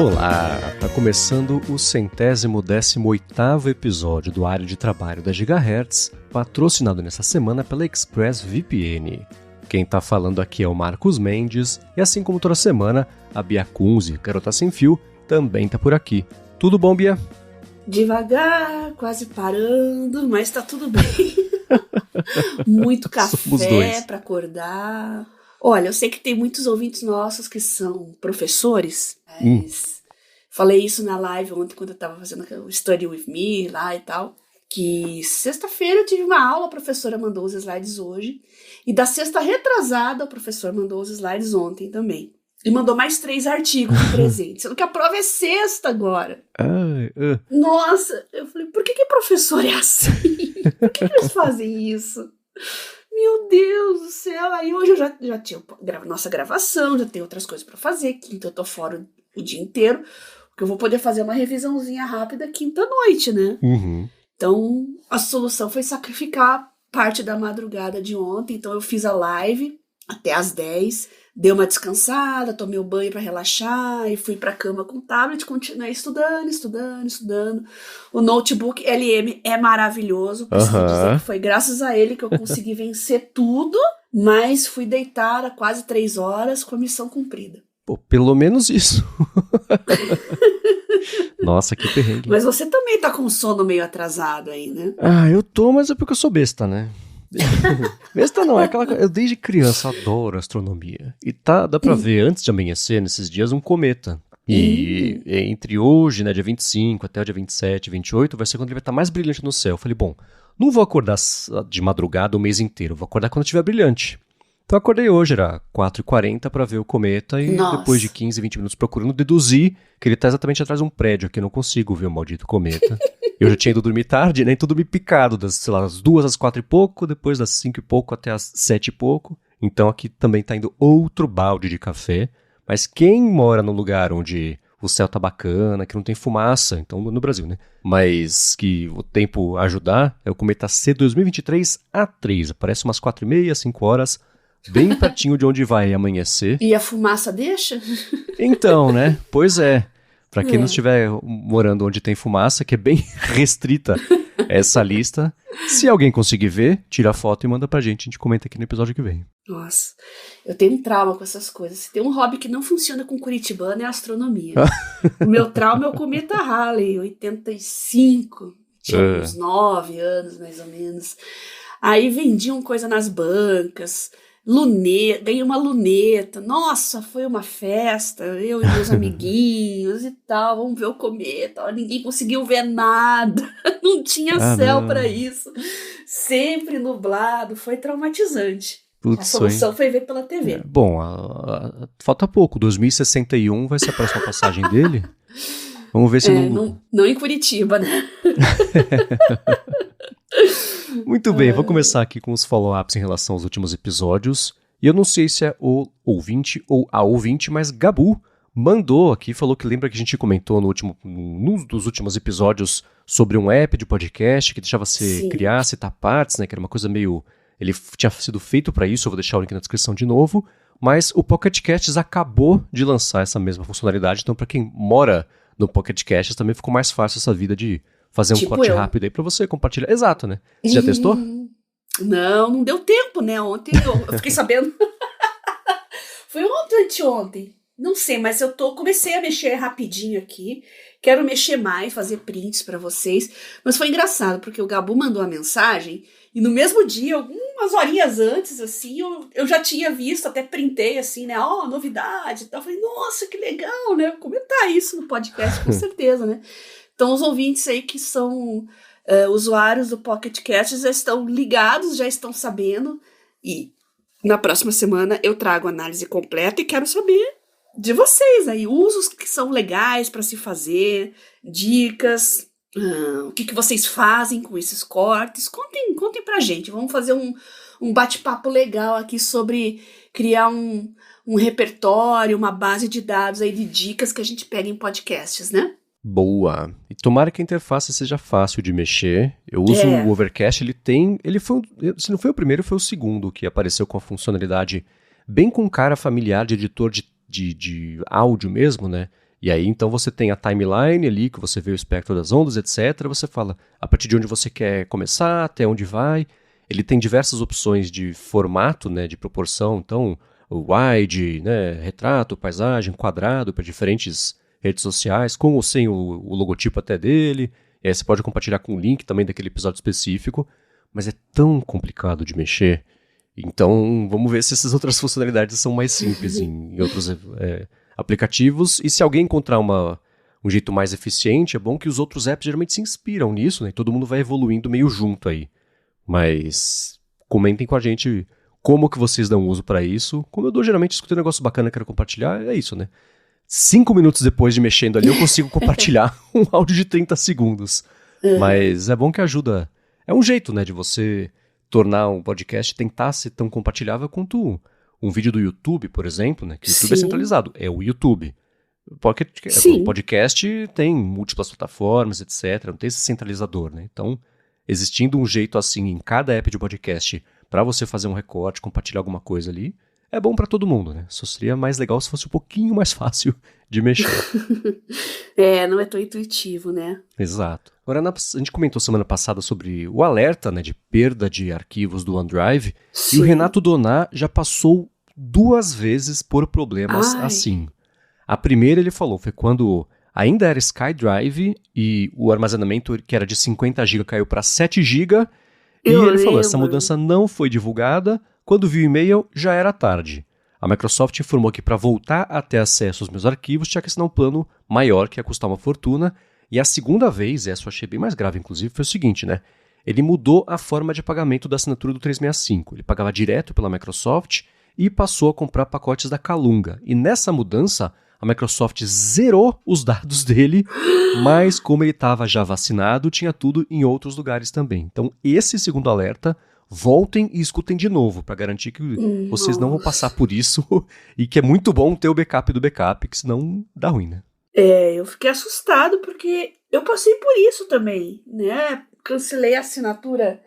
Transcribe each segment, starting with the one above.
Olá, tá começando o 118º episódio do Área de Trabalho da Gigahertz, patrocinado nessa semana pela ExpressVPN. Quem tá falando aqui é o Marcos Mendes, e assim como toda semana, a Bia Kunze, Garota Sem Fio, também tá por aqui. Tudo bom, Bia? Devagar, quase parando, mas tá tudo bem. Muito café pra acordar. Olha, eu sei que tem muitos ouvintes nossos que são professores, mas falei isso na live ontem quando eu tava fazendo o Study With Me lá e tal, que sexta-feira eu tive uma aula, a professora mandou os slides hoje, e da sexta retrasada o professor mandou os slides ontem também. E mandou mais 3 artigos de presente, sendo que a prova é sexta agora. Nossa, eu falei, por que professor é assim? Por que eles fazem isso? Meu Deus do céu, aí hoje eu já tinha nossa gravação, já tenho outras coisas pra fazer, quinta eu tô fora o dia inteiro, porque eu vou poder fazer uma revisãozinha rápida quinta-noite, né? Então, a solução foi sacrificar parte da madrugada de ontem, então eu fiz a live até às 10, dei uma descansada, tomei o banho pra relaxar e fui pra cama com o tablet, continuei estudando. O notebook LM é maravilhoso, preciso dizer que foi graças a ele que eu consegui vencer tudo, mas fui deitar há quase 3 horas com a missão cumprida. Pô, pelo menos isso. Nossa, que perrengue. Mas você também tá com sono meio atrasado aí, né? Ah, eu tô, mas é porque eu sou besta, né? Besta não, é aquela coisa. Eu desde criança adoro astronomia. E dá pra ver antes de amanhecer, nesses dias, um cometa. E entre hoje, né, dia 25 até o dia 27, 28, vai ser quando ele vai estar mais brilhante no céu. Eu falei, bom, não vou acordar de madrugada o mês inteiro, vou acordar quando estiver brilhante. Então eu acordei hoje, era 4h40 pra ver o cometa e depois de 15, 20 minutos procurando, deduzi que ele tá exatamente atrás de um prédio aqui, eu não consigo ver o maldito cometa. Eu já tinha ido dormir tarde, né, tudo me picado, das 2 às 4 e pouco, depois das 5 e pouco até às 7 e pouco. Então aqui também tá indo outro balde de café, mas quem mora num lugar onde o céu tá bacana, que não tem fumaça, então no Brasil, né, mas que o tempo ajudar, é o cometa C2023A3, aparece umas 4h30, 5 horas, bem pertinho de onde vai amanhecer. E a fumaça deixa? Então, né? Pois é. Pra quem não estiver morando onde tem fumaça, que é bem restrita essa lista, se alguém conseguir ver, tira a foto e manda pra gente. A gente comenta aqui no episódio que vem. Nossa, eu tenho um trauma com essas coisas. Se tem um hobby que não funciona com curitibano é a astronomia. O meu trauma é o cometa Halley, 85. Tinha uns 9 anos, mais ou menos. Aí vendiam coisa nas bancas. Ganhei uma luneta, nossa, foi uma festa, eu e meus amiguinhos e tal, vamos ver o cometa, ninguém conseguiu ver nada, não tinha céu pra isso, sempre nublado, foi traumatizante. Putz, a solução foi ver pela TV. Bom, falta pouco, 2061 vai ser a próxima passagem dele, vamos ver se não em Curitiba, né? Muito bem, vou começar aqui com os follow-ups em relação aos últimos episódios. E eu não sei se é o ouvinte ou a ouvinte, mas Gabu mandou aqui, falou que lembra que a gente comentou num dos últimos episódios sobre um app de podcast que deixava você criar, citar partes, né? Que era uma coisa meio... Ele tinha sido feito para isso, eu vou deixar o link na descrição de novo. Mas o Pocket Casts acabou de lançar essa mesma funcionalidade, então para quem mora no Pocket Casts também ficou mais fácil essa vida de fazer um corte rápido aí pra você compartilhar. Exato, né? Você já testou? Não deu tempo, né? Ontem eu fiquei sabendo. Foi ontem, anteontem. Não sei, mas comecei a mexer rapidinho aqui. Quero mexer mais, fazer prints pra vocês. Mas foi engraçado, porque o Gabu mandou a mensagem e no mesmo dia, algumas horinhas antes, assim, eu já tinha visto, até printei, assim, né? Novidade e tal. Falei, nossa, que legal, né? Vou comentar isso no podcast, com certeza, né? Então, os ouvintes aí que são usuários do Pocket Cast já estão ligados, já estão sabendo. E na próxima semana eu trago a análise completa e quero saber de vocês aí, usos que são legais para se fazer, dicas, o que vocês fazem com esses cortes. Contem pra gente. Vamos fazer um bate-papo legal aqui sobre criar um repertório, uma base de dados aí de dicas que a gente pega em podcasts, né? Boa. E tomara que a interface seja fácil de mexer. Eu uso o Overcast, se não foi o primeiro, foi o segundo que apareceu com a funcionalidade bem com cara familiar de editor de áudio mesmo, né? E aí, então, você tem a timeline ali, que você vê o espectro das ondas, etc. Você fala a partir de onde você quer começar, até onde vai. Ele tem diversas opções de formato, né, de proporção. Então, o wide, né, retrato, paisagem, quadrado, para diferentes redes sociais, com ou sem o logotipo até dele. E aí você pode compartilhar com o link também daquele episódio específico. Mas é tão complicado de mexer. Então, vamos ver se essas outras funcionalidades são mais simples em outros aplicativos. E se alguém encontrar um jeito mais eficiente, é bom que os outros apps geralmente se inspiram nisso, né? E todo mundo vai evoluindo meio junto aí. Mas comentem com a gente como que vocês dão uso para isso. Como eu dou, geralmente, escutei um negócio bacana e quero compartilhar, é isso, né? 5 minutos depois de mexendo ali, eu consigo compartilhar um áudio de 30 segundos. Mas é bom que ajuda. É um jeito, né, de você tornar um podcast, tentar ser tão compartilhável quanto um vídeo do YouTube, por exemplo, né? Que o YouTube é centralizado, é o YouTube. O podcast tem múltiplas plataformas, etc. Não tem esse centralizador, né? Então, existindo um jeito assim em cada app de podcast para você fazer um recorte, compartilhar alguma coisa ali, é bom para todo mundo, né? Só seria mais legal se fosse um pouquinho mais fácil de mexer. Não é tão intuitivo, né? Exato. Agora, a gente comentou semana passada sobre o alerta, né, de perda de arquivos do OneDrive. Sim. E o Renato Donat já passou 2 vezes por problemas assim. A primeira, ele falou, foi quando ainda era SkyDrive e o armazenamento que era de 50 GB caiu para 7 GB. E ele falou, essa mudança não foi divulgada. Quando viu o e-mail, já era tarde. A Microsoft informou que para voltar a ter acesso aos meus arquivos, tinha que assinar um plano maior, que ia custar uma fortuna. E a segunda vez, essa eu achei bem mais grave, inclusive, foi o seguinte, né? Ele mudou a forma de pagamento da assinatura do 365. Ele pagava direto pela Microsoft e passou a comprar pacotes da Calunga. E nessa mudança, a Microsoft zerou os dados dele, mas como ele estava já vacinado, tinha tudo em outros lugares também. Então, esse segundo alerta, voltem e escutem de novo, para garantir que vocês não vão passar por isso e que é muito bom ter o backup do backup, que senão dá ruim, né? Eu fiquei assustado porque eu passei por isso também, né? Cancelei a assinatura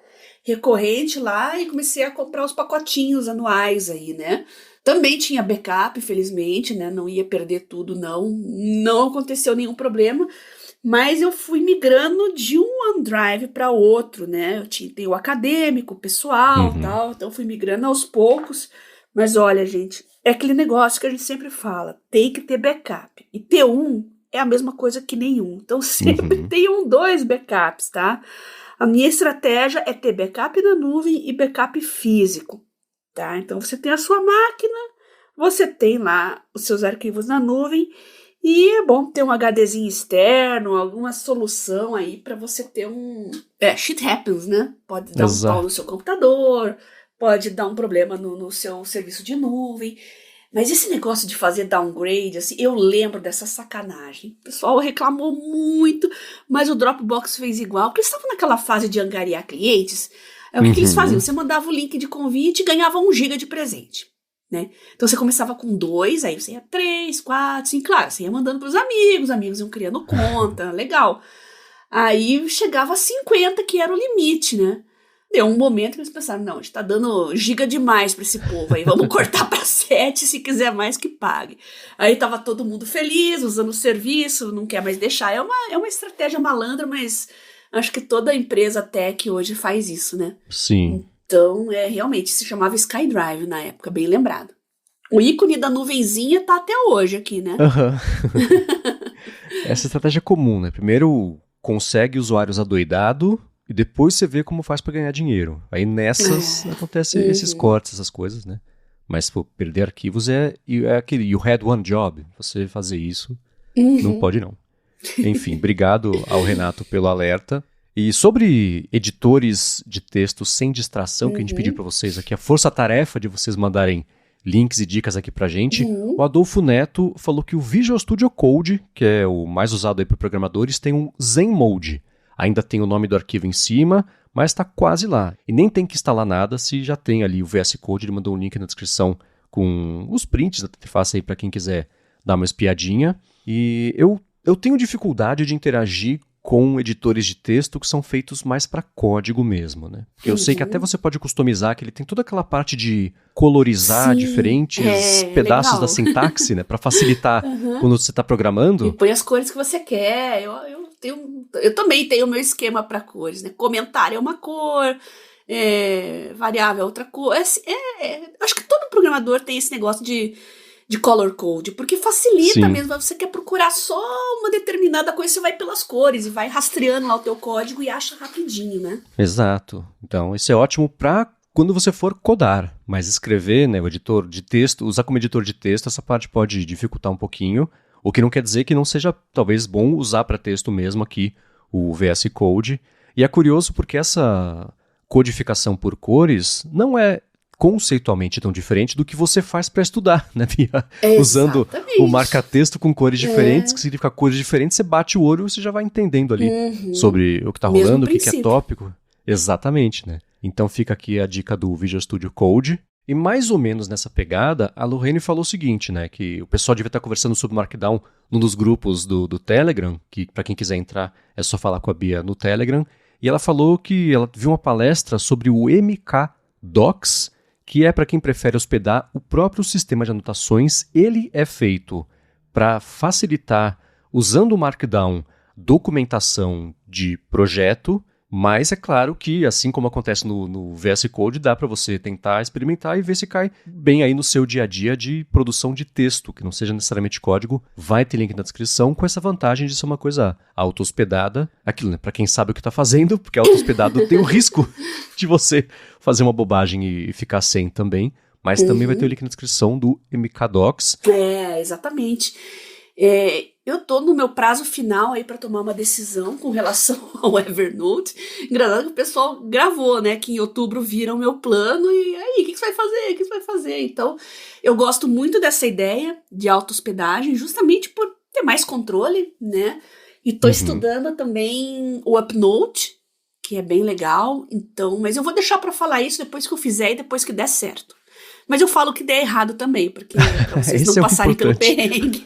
recorrente lá e comecei a comprar os pacotinhos anuais aí, né? Também tinha backup, felizmente, né? Não ia perder tudo, não aconteceu nenhum problema, mas eu fui migrando de um OneDrive para outro, né? Eu tinha o acadêmico, o pessoal, tal, então fui migrando aos poucos. Mas olha, gente, é aquele negócio que a gente sempre fala, tem que ter backup. E ter um é a mesma coisa que nenhum. Então sempre tenham 2 backups, tá? A minha estratégia é ter backup na nuvem e backup físico, tá? Então você tem a sua máquina, você tem lá os seus arquivos na nuvem e é bom ter um HDzinho externo, alguma solução aí para você ter shit happens, né? Pode dar um pau no seu computador, pode dar um problema no seu serviço de nuvem. Mas esse negócio de fazer downgrade, assim, eu lembro dessa sacanagem. O pessoal reclamou muito, mas o Dropbox fez igual, porque eles estavam naquela fase de angariar clientes. O que eles faziam? Você mandava o link de convite e ganhava 1 GB de presente, né? Então você começava com 2, aí você ia 3, 4, 5, claro, você ia mandando para os amigos iam criando conta, legal. Aí chegava a 50, que era o limite, né? Deu um momento que eles pensaram, não, a gente tá dando giga demais pra esse povo aí, vamos cortar pra 7, se quiser mais que pague. Aí tava todo mundo feliz, usando o serviço, não quer mais deixar. É uma estratégia malandra, mas acho que toda empresa tech hoje faz isso, né? Sim. Então, realmente, se chamava SkyDrive na época, bem lembrado. O ícone da nuvenzinha tá até hoje aqui, né? Essa estratégia é comum, né? Primeiro consegue usuários adoidado, e depois você vê como faz para ganhar dinheiro. Aí nessas acontecem esses cortes, essas coisas, né? Mas, perder arquivos é aquele you had one job. Você fazer isso, não pode não. Enfim, obrigado ao Renato pelo alerta. E sobre editores de texto sem distração, que a gente pediu para vocês aqui, a força-tarefa de vocês mandarem links e dicas aqui pra gente, o Adolfo Neto falou que o Visual Studio Code, que é o mais usado aí para programadores, tem um Zenmode. Ainda tem o nome do arquivo em cima, mas está quase lá. E nem tem que instalar nada se já tem ali o VS Code. Ele mandou um link na descrição com os prints da interface aí para quem quiser dar uma espiadinha. E eu tenho dificuldade de interagir com editores de texto que são feitos mais para código mesmo, né? Porque eu sei que até você pode customizar, que ele tem toda aquela parte de colorizar diferentes pedaços da sintaxe, né? Para facilitar quando você está programando. E põe as cores que você quer. Eu também tenho o meu esquema para cores, né? Comentário é uma cor, variável é outra cor. Acho que todo programador tem esse negócio de color code, porque facilita mesmo. Você quer procurar só uma determinada coisa, você vai pelas cores e vai rastreando lá o teu código e acha rapidinho, né? Exato. Então, isso é ótimo para quando você for codar, mas escrever, né, o editor de texto, usar como editor de texto, essa parte pode dificultar um pouquinho, o que não quer dizer que não seja, talvez, bom usar para texto mesmo aqui o VS Code. E é curioso porque essa codificação por cores não é conceitualmente tão diferente do que você faz para estudar, né, Bia? Usando o marca-texto com cores diferentes, que significa cores diferentes, você bate o olho e você já vai entendendo ali sobre o que está rolando, o que é tópico. Exatamente, né? Então fica aqui a dica do Visual Studio Code. E mais ou menos nessa pegada, a Lorraine falou o seguinte, né, que o pessoal devia estar conversando sobre Markdown num dos grupos do Telegram, que para quem quiser entrar é só falar com a Bia no Telegram, e ela falou que ela viu uma palestra sobre o MK Docs, que é para quem prefere hospedar o próprio sistema de anotações. Ele é feito para facilitar, usando o Markdown, documentação de projeto, mas é claro que, assim como acontece no VS Code, dá para você tentar experimentar e ver se cai bem aí no seu dia a dia de produção de texto, que não seja necessariamente código. Vai ter link na descrição, com essa vantagem de ser uma coisa auto-hospedada. Aquilo, né? Para quem sabe o que está fazendo, porque auto-hospedado tem o risco de você fazer uma bobagem e ficar sem também. Mas também vai ter o link na descrição do MKDocs. Exatamente. Eu tô no meu prazo final aí para tomar uma decisão com relação ao Evernote. Engraçado que o pessoal gravou, né, que em outubro viram o meu plano e aí, o que você vai fazer? O que você vai fazer? Então, eu gosto muito dessa ideia de auto-hospedagem, justamente por ter mais controle, né? E tô estudando também o Upnote, que é bem legal. Então, mas eu vou deixar para falar isso depois que eu fizer e depois que der certo. Mas eu falo que der errado também, porque pra vocês não passarem pelo perrengue.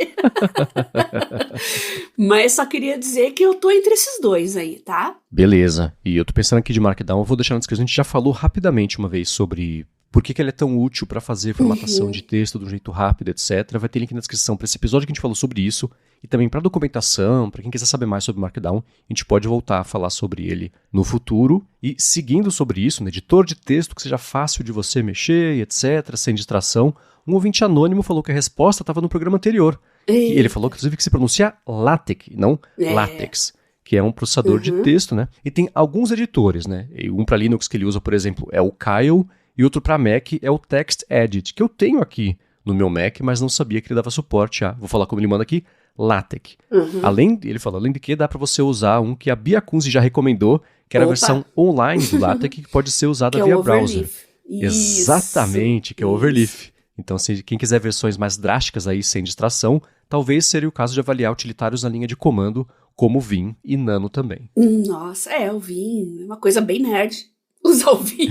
Mas só queria dizer que eu tô entre esses dois aí, tá? Beleza. E eu tô pensando aqui de Markdown, eu vou deixar na descrição. A gente já falou rapidamente uma vez sobre por que ele é tão útil para fazer formatação de texto de um jeito rápido, etc. Vai ter link na descrição para esse episódio que a gente falou sobre isso. E também para documentação, para quem quiser saber mais sobre Markdown, a gente pode voltar a falar sobre ele no futuro. E seguindo sobre isso, um editor de texto que seja fácil de você mexer, etc., sem distração, um ouvinte anônimo falou que a resposta estava no programa anterior. E ele falou, inclusive, que se pronuncia LaTeX, não LaTeX, que é um processador de texto, né? E tem alguns editores, né? Um para Linux que ele usa, por exemplo, é o Kyle, e outro para Mac é o TextEdit, que eu tenho aqui no meu Mac, mas não sabia que ele dava suporte a, vou falar como ele manda aqui, LaTeX. Além de que dá para você usar um que a Bia Kunze já recomendou, que era a versão online do LaTeX, que pode ser usada via browser. Exatamente, que é o Overleaf. Então, se quem quiser versões mais drásticas aí, sem distração, talvez seria o caso de avaliar utilitários na linha de comando, como Vim e Nano também. Nossa, o Vim é uma coisa bem nerd. Usar o Vim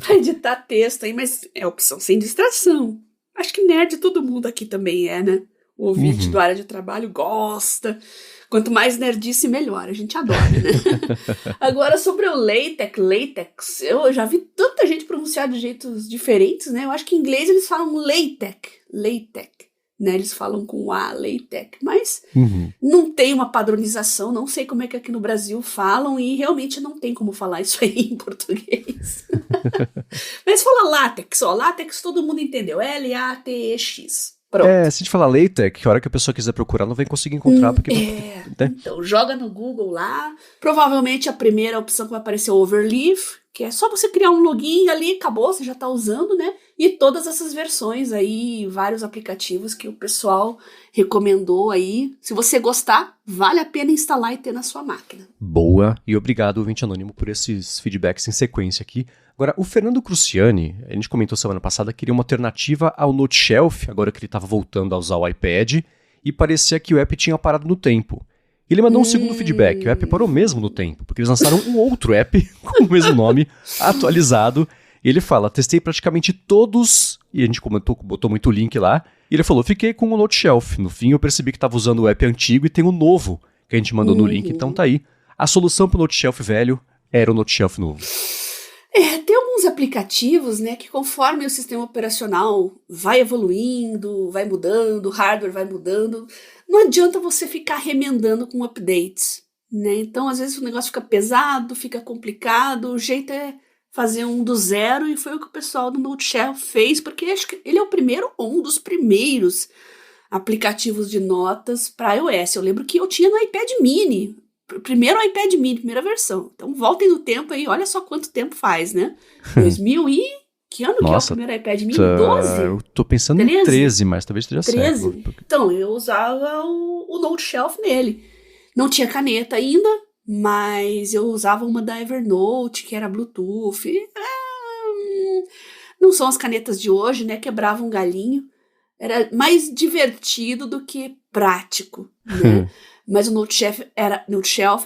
para editar texto aí, mas é opção sem distração. Acho que nerd todo mundo aqui também né? O ouvinte do área de trabalho gosta. Quanto mais nerdice, melhor. A gente adora, né? Agora, sobre o LaTeX, eu já vi tanta gente pronunciar de jeitos diferentes, né? Eu acho que em inglês eles falam LaTeX, né? Eles falam com A, LaTeX, mas não tem uma padronização, não sei como é que aqui no Brasil falam e realmente não tem como falar isso aí em português. Mas fala LaTeX, LaTeX todo mundo entendeu, LaTeX. Pronto. Se a gente falar LaTeX, a hora que a pessoa quiser procurar, não vai conseguir encontrar. Porque né? Então, joga no Google lá. Provavelmente a primeira opção que vai aparecer é o Overleaf, que é só você criar um login ali, acabou, você já está usando, né? E todas essas versões aí, vários aplicativos que o pessoal recomendou aí. Se você gostar, vale a pena instalar e ter na sua máquina. Boa, e obrigado, ouvinte anônimo, por esses feedbacks em sequência aqui. Agora, o Fernando Cruciani, a gente comentou semana passada que queria uma alternativa ao Note Shelf, agora que ele estava voltando a usar o iPad, e parecia que o app tinha parado no tempo. Ele mandou um segundo feedback, o app parou mesmo no tempo, porque eles lançaram um outro app com o mesmo nome, atualizado. E ele fala, testei praticamente todos, e a gente comentou, botou muito link lá, e ele falou, fiquei com o Note Shelf. No fim eu percebi que estava usando o app antigo e tem o novo, que a gente mandou no link, então tá aí. A solução pro Note Shelf velho era o Note Shelf novo. Tem alguns aplicativos, né, que conforme o sistema operacional vai evoluindo, vai mudando, o hardware vai mudando, não adianta você ficar remendando com updates, né? Então, às vezes o negócio fica pesado, fica complicado, o jeito é fazer um do zero, e foi o que o pessoal do Note Shelf fez, porque acho que ele é o primeiro, ou um dos primeiros aplicativos de notas para iOS. Eu lembro que eu tinha no iPad mini, primeiro iPad mini, primeira versão. Então voltem no tempo aí, olha só quanto tempo faz, né? 2000 e... Que ano Nossa, que é o primeiro iPad mini? 12? Eu tô pensando em 13, mas talvez esteja 13. século. Então, eu usava o Note Shelf nele. Não tinha caneta ainda, mas eu usava uma da Evernote, que era Bluetooth. Não são as canetas de hoje, né? Quebrava um galinho. Era mais divertido do que prático, né? Mas o Note Shelf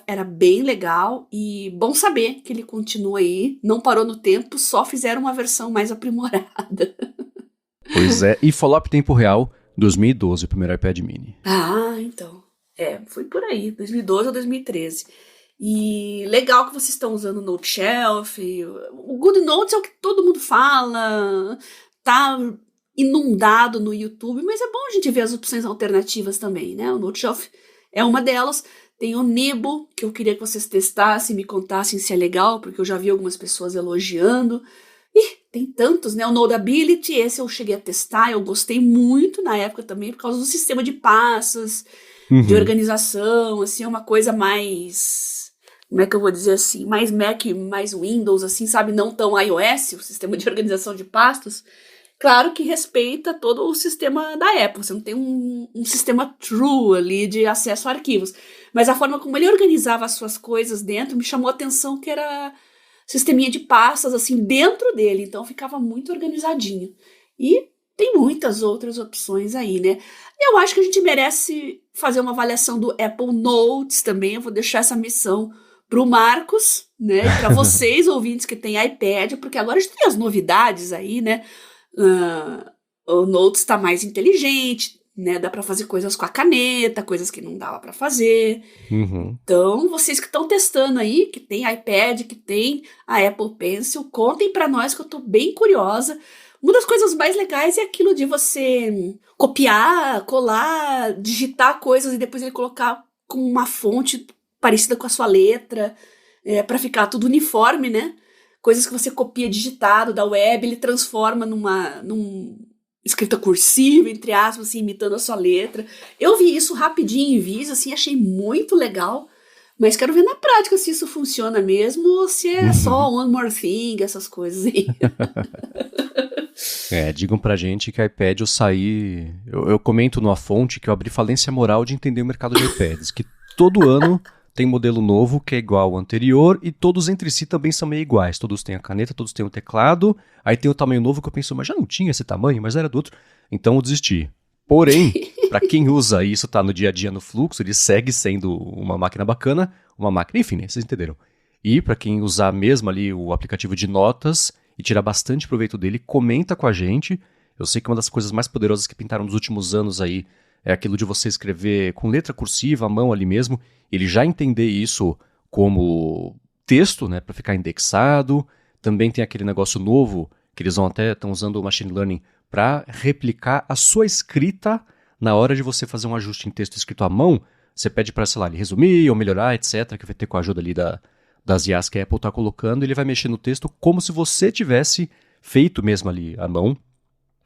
era bem legal, e bom saber que ele continua aí, não parou no tempo, só fizeram uma versão mais aprimorada. Pois é, e follow-up tempo real, 2012, o primeiro iPad mini. Então, foi por aí, 2012 ou 2013. E legal que vocês estão usando o Note Shelf, o GoodNotes é o que todo mundo fala, tá inundado no YouTube, mas é bom a gente ver as opções alternativas também, né? O Note Shelf é uma delas. Tem o Nebo, que eu queria que vocês testassem e me contassem se é legal, porque eu já vi algumas pessoas elogiando. E tem tantos, né? O Notability, esse eu cheguei a testar, eu gostei muito na época também, por causa do sistema de pastas, de organização, assim, é uma coisa mais... Como é que eu vou dizer assim? Mais Mac, mais Windows, assim, sabe? Não tão iOS, o sistema de organização de pastas. Claro que respeita todo o sistema da Apple, você não tem um sistema true ali de acesso a arquivos. Mas a forma como ele organizava as suas coisas dentro me chamou a atenção, que era sisteminha de pastas, assim, dentro dele. Então ficava muito organizadinho. E tem muitas outras opções aí, né? Eu acho que a gente merece fazer uma avaliação do Apple Notes também. Eu vou deixar essa missão pro Marcos, né? Para vocês, ouvintes que têm iPad, porque agora a gente tem as novidades aí, né? O Notes está mais inteligente, né? Dá para fazer coisas com a caneta, coisas que não dava para fazer. Então, vocês que estão testando aí, que tem iPad, que tem a Apple Pencil, contem para nós, que eu tô bem curiosa. Uma das coisas mais legais é aquilo de você copiar, colar, digitar coisas e depois ele colocar com uma fonte parecida com a sua letra, para ficar tudo uniforme, né? Coisas que você copia digitado da web, ele transforma numa escrita cursiva, entre aspas, assim, imitando a sua letra. Eu vi isso rapidinho em vídeo, assim, achei muito legal, mas quero ver na prática se isso funciona mesmo ou se é só one more thing, essas coisas aí. Digam pra gente que iPad eu saí... Eu comento numa fonte que eu abri falência moral de entender o mercado de iPads, que todo ano tem modelo novo que é igual ao anterior, e todos entre si também são meio iguais. Todos têm a caneta, todos têm o teclado, aí tem o tamanho novo que eu penso, mas já não tinha esse tamanho, mas era do outro. Então eu desisti. Porém, para quem usa isso, tá no dia a dia no fluxo, ele segue sendo uma máquina bacana, uma máquina, enfim, né, vocês entenderam. E para quem usar mesmo ali o aplicativo de notas e tirar bastante proveito dele, comenta com a gente. Eu sei que uma das coisas mais poderosas que pintaram nos últimos anos aí é aquilo de você escrever com letra cursiva, à mão ali mesmo, ele já entender isso como texto, né, para ficar indexado. Também tem aquele negócio novo, que eles estão usando o machine learning para replicar a sua escrita na hora de você fazer um ajuste em texto escrito à mão. Você pede para, sei lá, ele resumir ou melhorar, etc., que vai ter com a ajuda ali das IAs que a Apple está colocando, ele vai mexer no texto como se você tivesse feito mesmo ali à mão.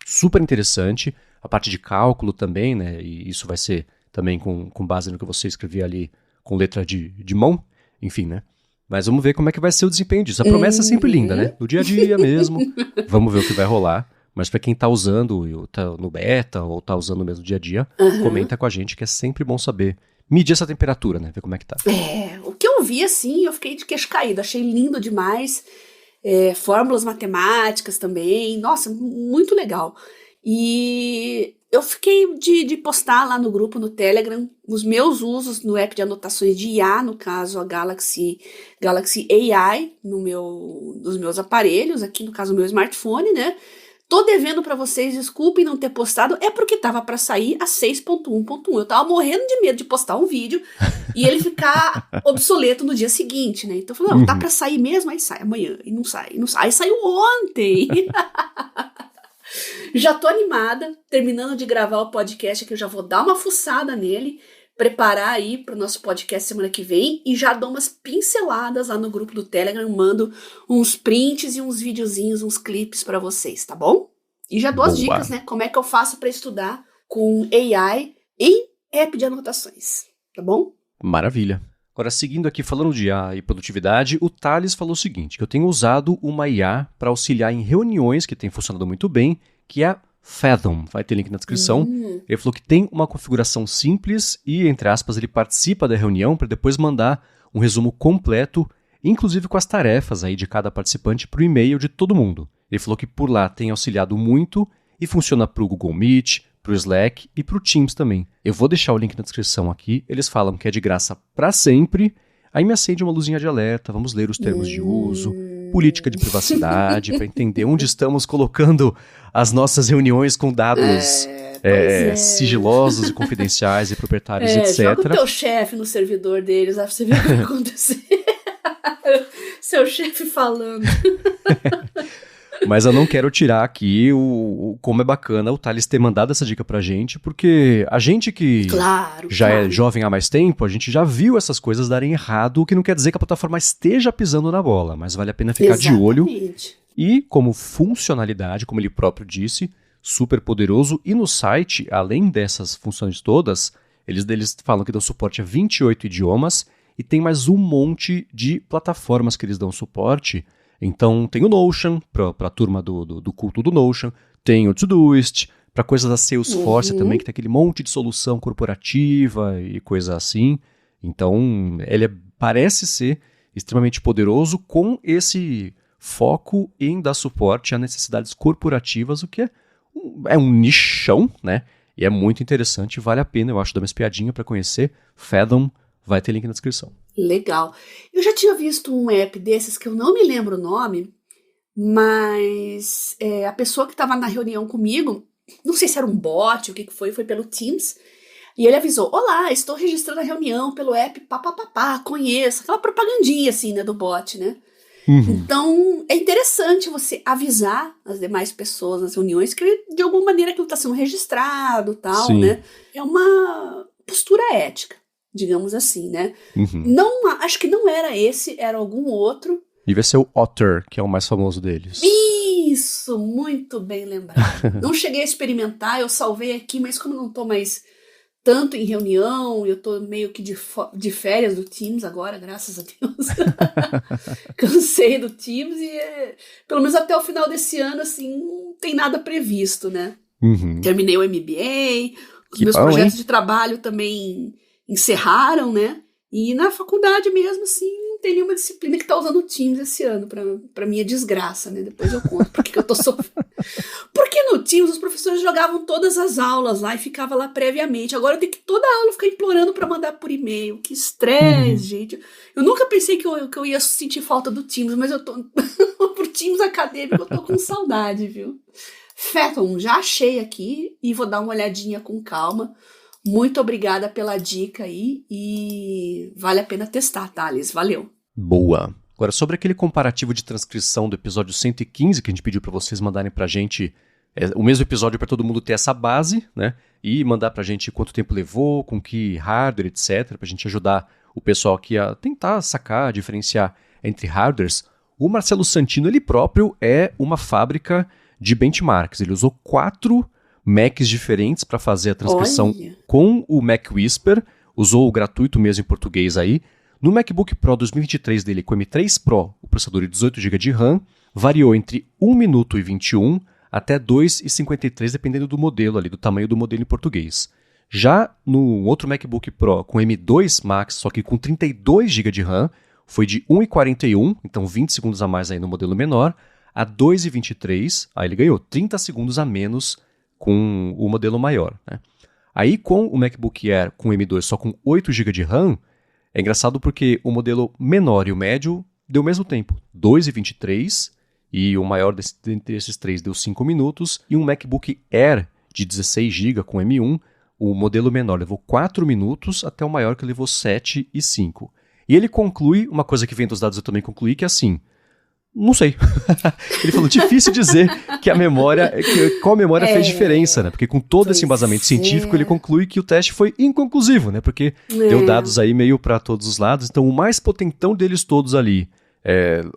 Super interessante. A parte de cálculo também, né? E isso vai ser também com base no que você escrevia ali com letra de mão. Enfim, né? Mas vamos ver como é que vai ser o desempenho disso. A promessa é sempre linda, né? No dia a dia mesmo. Vamos ver o que vai rolar. Mas para quem tá usando, tá no beta ou tá usando mesmo no dia a dia, comenta com a gente, que é sempre bom saber. Medir essa temperatura, né? Ver como é que tá. O que eu vi, assim, eu fiquei de queixo caído. Achei lindo demais. Fórmulas matemáticas também. Nossa, muito legal. E eu fiquei de postar lá no grupo, no Telegram, os meus usos no app de anotações de IA, no caso a Galaxy AI, nos meus aparelhos, aqui no caso o meu smartphone, né? Tô devendo pra vocês, desculpem não ter postado, é porque tava pra sair a 6.1.1. Eu tava morrendo de medo de postar um vídeo e ele ficar obsoleto no dia seguinte, né? Então eu falei, não, tá pra sair mesmo? Aí sai amanhã, e não sai, não sai. Aí saiu ontem. Já tô animada, terminando de gravar o podcast aqui, eu já vou dar uma fuçada nele, preparar aí pro nosso podcast semana que vem e já dou umas pinceladas lá no grupo do Telegram, mando uns prints e uns videozinhos, uns clipes pra vocês, tá bom? E já dou as dicas, né? Como é que eu faço pra estudar com AI em app de anotações, tá bom? Maravilha. Agora, seguindo aqui, falando de IA e produtividade, o Thales falou o seguinte, que eu tenho usado uma IA para auxiliar em reuniões, que tem funcionado muito bem, que é a Fathom. Vai ter link na descrição. Ele falou que tem uma configuração simples e, entre aspas, ele participa da reunião para depois mandar um resumo completo, inclusive com as tarefas aí de cada participante para o e-mail de todo mundo. Ele falou que por lá tem auxiliado muito e funciona para o Google Meet, para o Slack e para o Teams também. Eu vou deixar o link na descrição aqui. Eles falam que é de graça para sempre. Aí me acende uma luzinha de alerta, vamos ler os termos de uso, política de privacidade, para entender onde estamos colocando as nossas reuniões com dados sigilosos e confidenciais e proprietários, etc. Joga o teu chefe no servidor deles, aí você vê o que vai acontecer. Seu chefe falando. Mas eu não quero tirar aqui como é bacana o Thales ter mandado essa dica pra gente, porque a gente que é jovem há mais tempo, a gente já viu essas coisas darem errado, o que não quer dizer que a plataforma esteja pisando na bola, mas vale a pena ficar de olho. E como funcionalidade, como ele próprio disse, super poderoso. E no site, além dessas funções todas, eles falam que dão suporte a 28 idiomas e tem mais um monte de plataformas que eles dão suporte. Então tem o Notion, para a turma do culto do Notion, tem o Todoist, para coisas da Salesforce também, que tem aquele monte de solução corporativa e coisa assim. Então ele parece ser extremamente poderoso com esse foco em dar suporte a necessidades corporativas, o que é um nichão, né? E é muito interessante, vale a pena, eu acho, dar uma espiadinha para conhecer. Fathom, vai ter link na descrição. Legal. Eu já tinha visto um app desses que eu não me lembro o nome, mas a pessoa que estava na reunião comigo, não sei se era um bot, o que foi pelo Teams, e ele avisou, olá, estou registrando a reunião pelo app papapá, conheço, aquela propagandinha assim, né, do bot, né? Então, é interessante você avisar as demais pessoas nas reuniões que de alguma maneira aquilo está sendo registrado e tal, né? É uma postura ética, digamos assim, né? Não, acho que não era esse, era algum outro. Devia ser o Otter, que é o mais famoso deles. Isso, muito bem lembrado. Não cheguei a experimentar, eu salvei aqui, mas como não tô mais tanto em reunião, eu tô meio que de férias do Teams agora, graças a Deus. Cansei do Teams e pelo menos até o final desse ano, assim, não tem nada previsto, né? Terminei o MBA, os meus projetos de trabalho também encerraram, né? E na faculdade mesmo, assim, não tem nenhuma disciplina que tá usando o Teams esse ano, pra minha desgraça, né? Depois eu conto porque eu tô sofrendo. Porque no Teams os professores jogavam todas as aulas lá e ficava lá previamente. Agora eu tenho que toda aula ficar implorando pra mandar por e-mail. Que estresse, gente. Eu nunca pensei que eu ia sentir falta do Teams, mas eu tô... pro Teams acadêmico eu tô com saudade, viu? Fathom, já achei aqui e vou dar uma olhadinha com calma. Muito obrigada pela dica aí e vale a pena testar, Thales. Valeu. Boa. Agora, sobre aquele comparativo de transcrição do episódio 115 que a gente pediu para vocês mandarem pra gente o mesmo episódio para todo mundo ter essa base, né? E mandar pra gente quanto tempo levou, com que hardware, etc. Pra gente ajudar o pessoal aqui a tentar sacar, diferenciar entre hardwares. O Marcelo Santino, ele próprio é uma fábrica de benchmarks. Ele usou 4 Macs diferentes para fazer a transcrição com o Mac Whisper, usou o gratuito mesmo em português aí. No MacBook Pro 2023 dele, com o M3 Pro, o processador de 18 GB de RAM, variou entre 1 minuto e 21 até 2,53, dependendo do modelo ali, do tamanho do modelo em português. Já no outro MacBook Pro com M2 Max, só que com 32 GB de RAM, foi de 1,41, então 20 segundos a mais aí no modelo menor, a 2,23, aí ele ganhou 30 segundos a menos com o modelo maior, né? Aí com o MacBook Air com M2 só com 8 GB de RAM, é engraçado porque o modelo menor e o médio deu o mesmo tempo, 2,23 e o maior dentre esses três deu 5 minutos, e um MacBook Air de 16 GB com M1, o modelo menor levou 4 minutos, até o maior que levou 7 e 5. E ele conclui, uma coisa que vem dos dados eu também concluí, que é assim, não sei. Ele falou, difícil dizer que a memória, qual memória fez diferença, né? Porque com todo esse embasamento científico, ele conclui que o teste foi inconclusivo, né? Porque deu dados aí meio para todos os lados. Então, o mais potentão deles todos ali,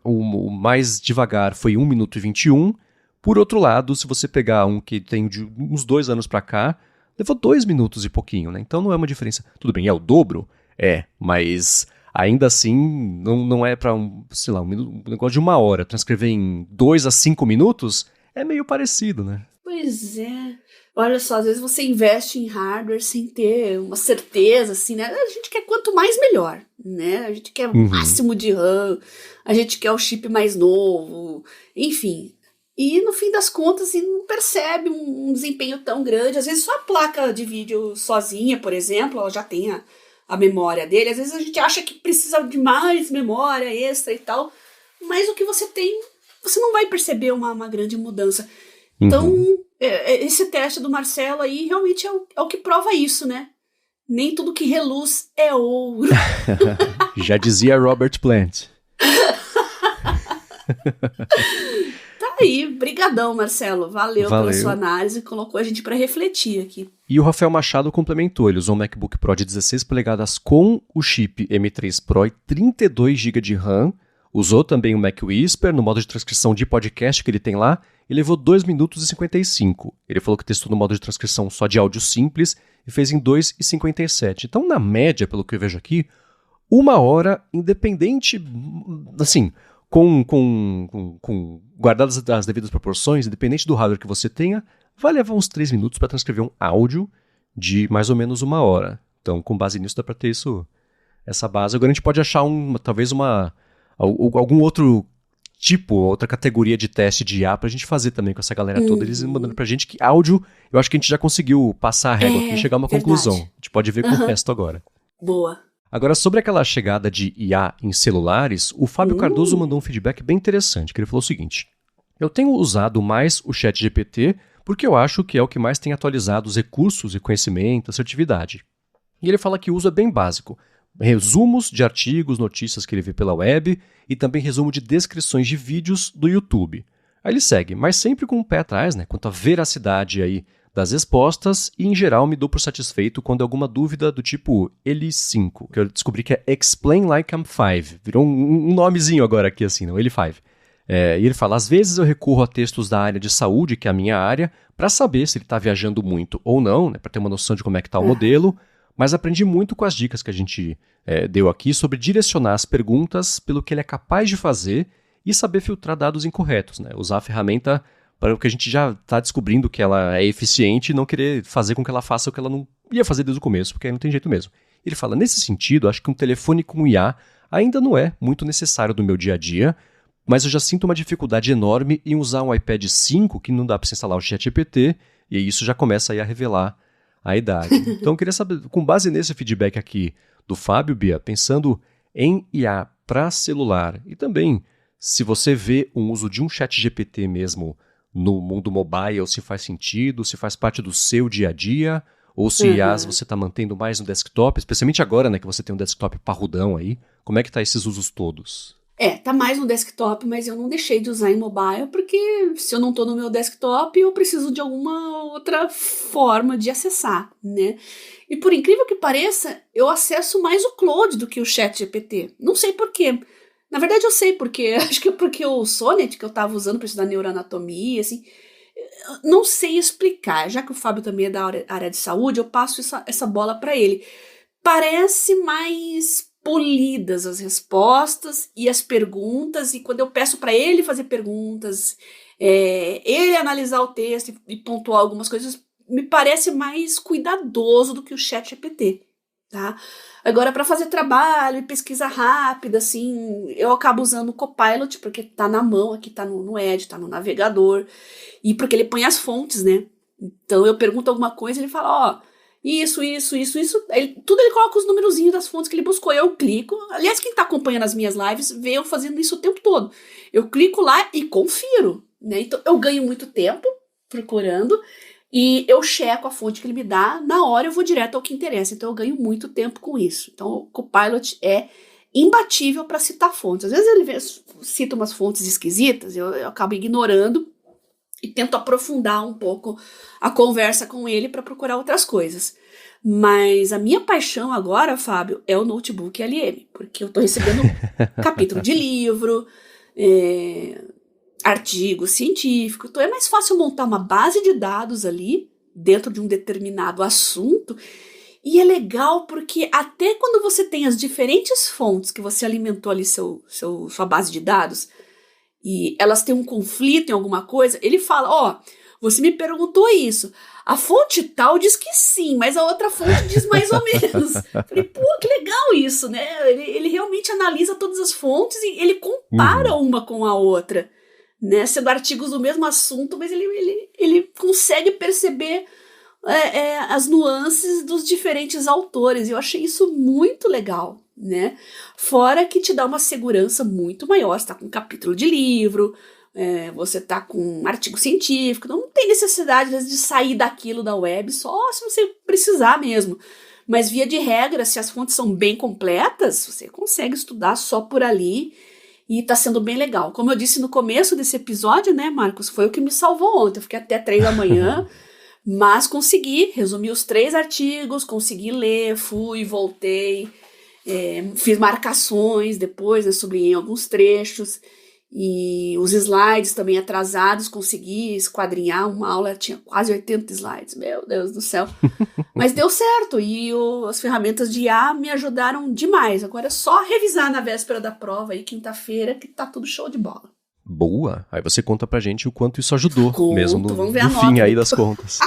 o mais devagar foi 1 minuto e 21. Por outro lado, se você pegar um que tem de uns 2 anos para cá, levou 2 minutos e pouquinho, né? Então, não é uma diferença. Tudo bem, é o dobro? Mas ainda assim, não é para um negócio de 1 hora. Transcrever em 2 a 5 minutos é meio parecido, né? Pois é. Olha só, às vezes você investe em hardware sem ter uma certeza, assim, né? A gente quer quanto mais melhor, né? A gente quer o máximo de RAM, a gente quer o chip mais novo, enfim. E no fim das contas, assim, não percebe um desempenho tão grande. Às vezes só a placa de vídeo sozinha, por exemplo, ela já tem a memória dele. Às vezes a gente acha que precisa de mais memória extra e tal, mas o que você tem, você não vai perceber uma grande mudança. Então, esse teste do Marcelo aí realmente é o que prova isso, né? Nem tudo que reluz é ouro. Já dizia Robert Plant. Tá aí, brigadão, Marcelo. Valeu pela sua análise, colocou a gente para refletir aqui. E o Rafael Machado complementou, ele usou um MacBook Pro de 16 polegadas com o chip M3 Pro e 32 GB de RAM, usou também o Mac Whisper no modo de transcrição de podcast que ele tem lá, e levou 2 minutos e 55. Ele falou que testou no modo de transcrição só de áudio simples e fez em 2 e 57. Então, na média, pelo que eu vejo aqui, 1 hora, independente, assim, guardadas as devidas proporções, independente do hardware que você tenha, vai levar uns 3 minutos para transcrever um áudio de mais ou menos 1 hora. Então, com base nisso, dá para ter essa base. Agora a gente pode achar talvez algum outro tipo, outra categoria de teste de IA pra gente fazer também com essa galera toda. Eles mandando pra gente que áudio, eu acho que a gente já conseguiu passar a régua aqui e chegar a uma conclusão. A gente pode ver com o resto agora. Boa. Agora, sobre aquela chegada de IA em celulares, o Fábio Cardoso mandou um feedback bem interessante, que ele falou o seguinte: eu tenho usado mais o ChatGPT porque eu acho que é o que mais tem atualizado os recursos e conhecimento, assertividade. E ele fala que o uso é bem básico. Resumos de artigos, notícias que ele vê pela web e também resumo de descrições de vídeos do YouTube. Aí ele segue, mas sempre com o pé atrás, né, quanto à veracidade aí das respostas, e em geral me dou por satisfeito quando é alguma dúvida do tipo Eli5, que eu descobri que é Explain Like I'm 5. Virou um nomezinho agora aqui assim, não? Eli5. E ele fala, às vezes eu recorro a textos da área de saúde, que é a minha área, para saber se ele está viajando muito ou não, né, para ter uma noção de como é que está o modelo, mas aprendi muito com as dicas que a gente deu aqui sobre direcionar as perguntas pelo que ele é capaz de fazer e saber filtrar dados incorretos, né? Usar a ferramenta para o que a gente já está descobrindo que ela é eficiente e não querer fazer com que ela faça o que ela não ia fazer desde o começo, porque aí não tem jeito mesmo. Ele fala, nesse sentido, acho que um telefone com IA ainda não é muito necessário no meu dia a dia, mas eu já sinto uma dificuldade enorme em usar um iPad 5 que não dá para você instalar o ChatGPT, e isso já começa aí a revelar a idade. Então eu queria saber, com base nesse feedback aqui do Fábio, Bia, pensando em IA para celular e também se você vê um uso de um ChatGPT mesmo no mundo mobile, se faz sentido, se faz parte do seu dia a dia, ou se IAs você está mantendo mais no desktop, especialmente agora, né, que você tem um desktop parrudão aí, como é que tá esses usos todos? Tá mais no desktop, mas eu não deixei de usar em mobile, porque se eu não tô no meu desktop, eu preciso de alguma outra forma de acessar, né? E por incrível que pareça, eu acesso mais o Claude do que o ChatGPT. Não sei por quê. Na verdade eu sei porque, acho que é porque o Sonnet que eu tava usando para estudar neuroanatomia, assim, não sei explicar. Já que o Fábio também é da área de saúde, eu passo essa bola para ele. Parece mais polidas as respostas e as perguntas, e quando eu peço para ele fazer perguntas, ele analisar o texto e pontuar algumas coisas, me parece mais cuidadoso do que o ChatGPT, tá? Agora, para fazer trabalho e pesquisa rápida, assim, eu acabo usando o Copilot, porque tá na mão, aqui tá no Edge, tá no navegador, e porque ele põe as fontes, né? Então eu pergunto alguma coisa e ele fala, Isso. Tudo ele coloca os numerozinhos das fontes que ele buscou. Eu clico. Aliás, quem tá acompanhando as minhas lives vê eu fazendo isso o tempo todo. Eu clico lá e confiro, né? Então, eu ganho muito tempo procurando e eu checo a fonte que ele me dá. Na hora eu vou direto ao que interessa. Então, eu ganho muito tempo com isso. Então, o Copilot é imbatível para citar fontes. Às vezes ele cita umas fontes esquisitas, eu acabo ignorando e tento aprofundar um pouco a conversa com ele para procurar outras coisas. Mas a minha paixão agora, Fábio, é o notebook LM, porque eu estou recebendo capítulo de livro, artigo científico, então é mais fácil montar uma base de dados ali, dentro de um determinado assunto, e é legal porque até quando você tem as diferentes fontes que você alimentou ali sua base de dados, e elas têm um conflito em alguma coisa, ele fala, você me perguntou isso, a fonte tal diz que sim, mas a outra fonte diz mais ou menos. Falei, pô, que legal isso, né? Ele realmente analisa todas as fontes e ele compara uma com a outra, né? Sendo artigos do mesmo assunto, mas ele consegue perceber as nuances dos diferentes autores. Eu achei isso muito legal, né? Fora que te dá uma segurança muito maior. Você tá com um capítulo de livro, você tá com um artigo científico, não tem necessidade, às vezes, de sair daquilo da web, só se você precisar mesmo. Mas, via de regra, se as fontes são bem completas, você consegue estudar só por ali e tá sendo bem legal. Como eu disse no começo desse episódio, né, Marcos? Foi o que me salvou ontem. Eu fiquei até 3 da manhã, mas consegui resumir os 3 artigos, consegui ler, fui, voltei, fiz marcações depois, né, sublinhei alguns trechos, e os slides também atrasados, consegui esquadrinhar uma aula, tinha quase 80 slides, meu Deus do céu, mas deu certo, e as ferramentas de IA me ajudaram demais. Agora é só revisar na véspera da prova, aí quinta-feira, que tá tudo show de bola. Boa! Aí você conta pra gente o quanto isso ajudou, mesmo no ver fim aí das contas.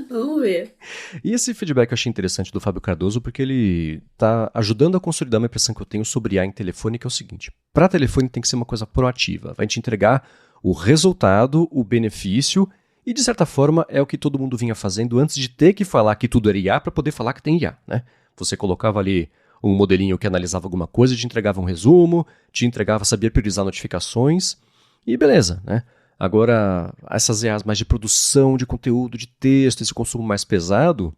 Vamos ver. E esse feedback eu achei interessante do Fábio Cardoso, porque ele tá ajudando a consolidar uma impressão que eu tenho sobre IA em telefone, que é o seguinte: para telefone tem que ser uma coisa proativa, vai te entregar o resultado, o benefício, e de certa forma é o que todo mundo vinha fazendo antes de ter que falar que tudo era IA para poder falar que tem IA, né? Você colocava ali um modelinho que analisava alguma coisa, te entregava um resumo, te entregava, sabia priorizar notificações, e beleza, né? Agora, essas IAs mais de produção de conteúdo, de texto, esse consumo mais pesado,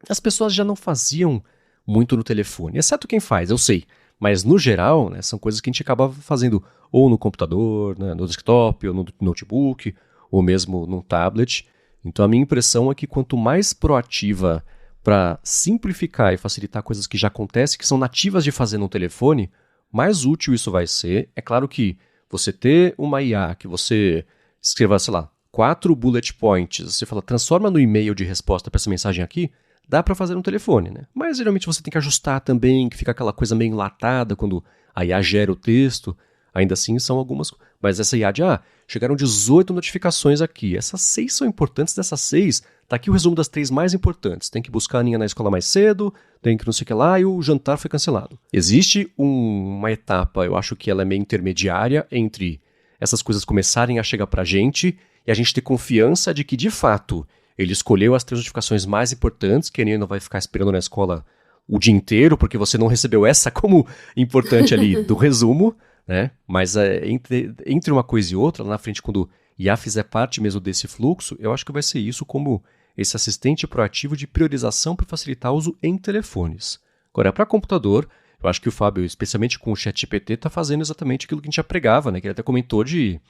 as pessoas já não faziam muito no telefone, exceto quem faz, eu sei, mas no geral, né, são coisas que a gente acabava fazendo ou no computador, né, no desktop, ou no notebook, ou mesmo num tablet. Então a minha impressão é que quanto mais proativa para simplificar e facilitar coisas que já acontecem, que são nativas de fazer no telefone, mais útil isso vai ser. É claro que você ter uma IA que você escreva, sei lá, 4 bullet points, você fala, transforma no e-mail de resposta para essa mensagem aqui, dá para fazer no telefone, né? Mas geralmente você tem que ajustar também, que fica aquela coisa meio enlatada quando a IA gera o texto. Ainda assim são algumas, mas essa IA de, chegaram 18 notificações aqui, essas 6 são importantes, dessas 6, tá aqui o resumo das 3 mais importantes, tem que buscar a Aninha na escola mais cedo, tem que não sei o que lá, e o jantar foi cancelado. Existe uma etapa, eu acho que ela é meio intermediária, entre essas coisas começarem a chegar pra gente, e a gente ter confiança de que, de fato, ele escolheu as 3 notificações mais importantes, que a Aninha não vai ficar esperando na escola o dia inteiro, porque você não recebeu essa como importante ali do resumo, né? Mas entre uma coisa e outra, lá na frente, quando IA fizer parte mesmo desse fluxo, eu acho que vai ser isso como esse assistente proativo de priorização para facilitar o uso em telefones. Agora, para computador, eu acho que o Fábio, especialmente com o ChatGPT, está fazendo exatamente aquilo que a gente já pregava, né? Que ele até comentou de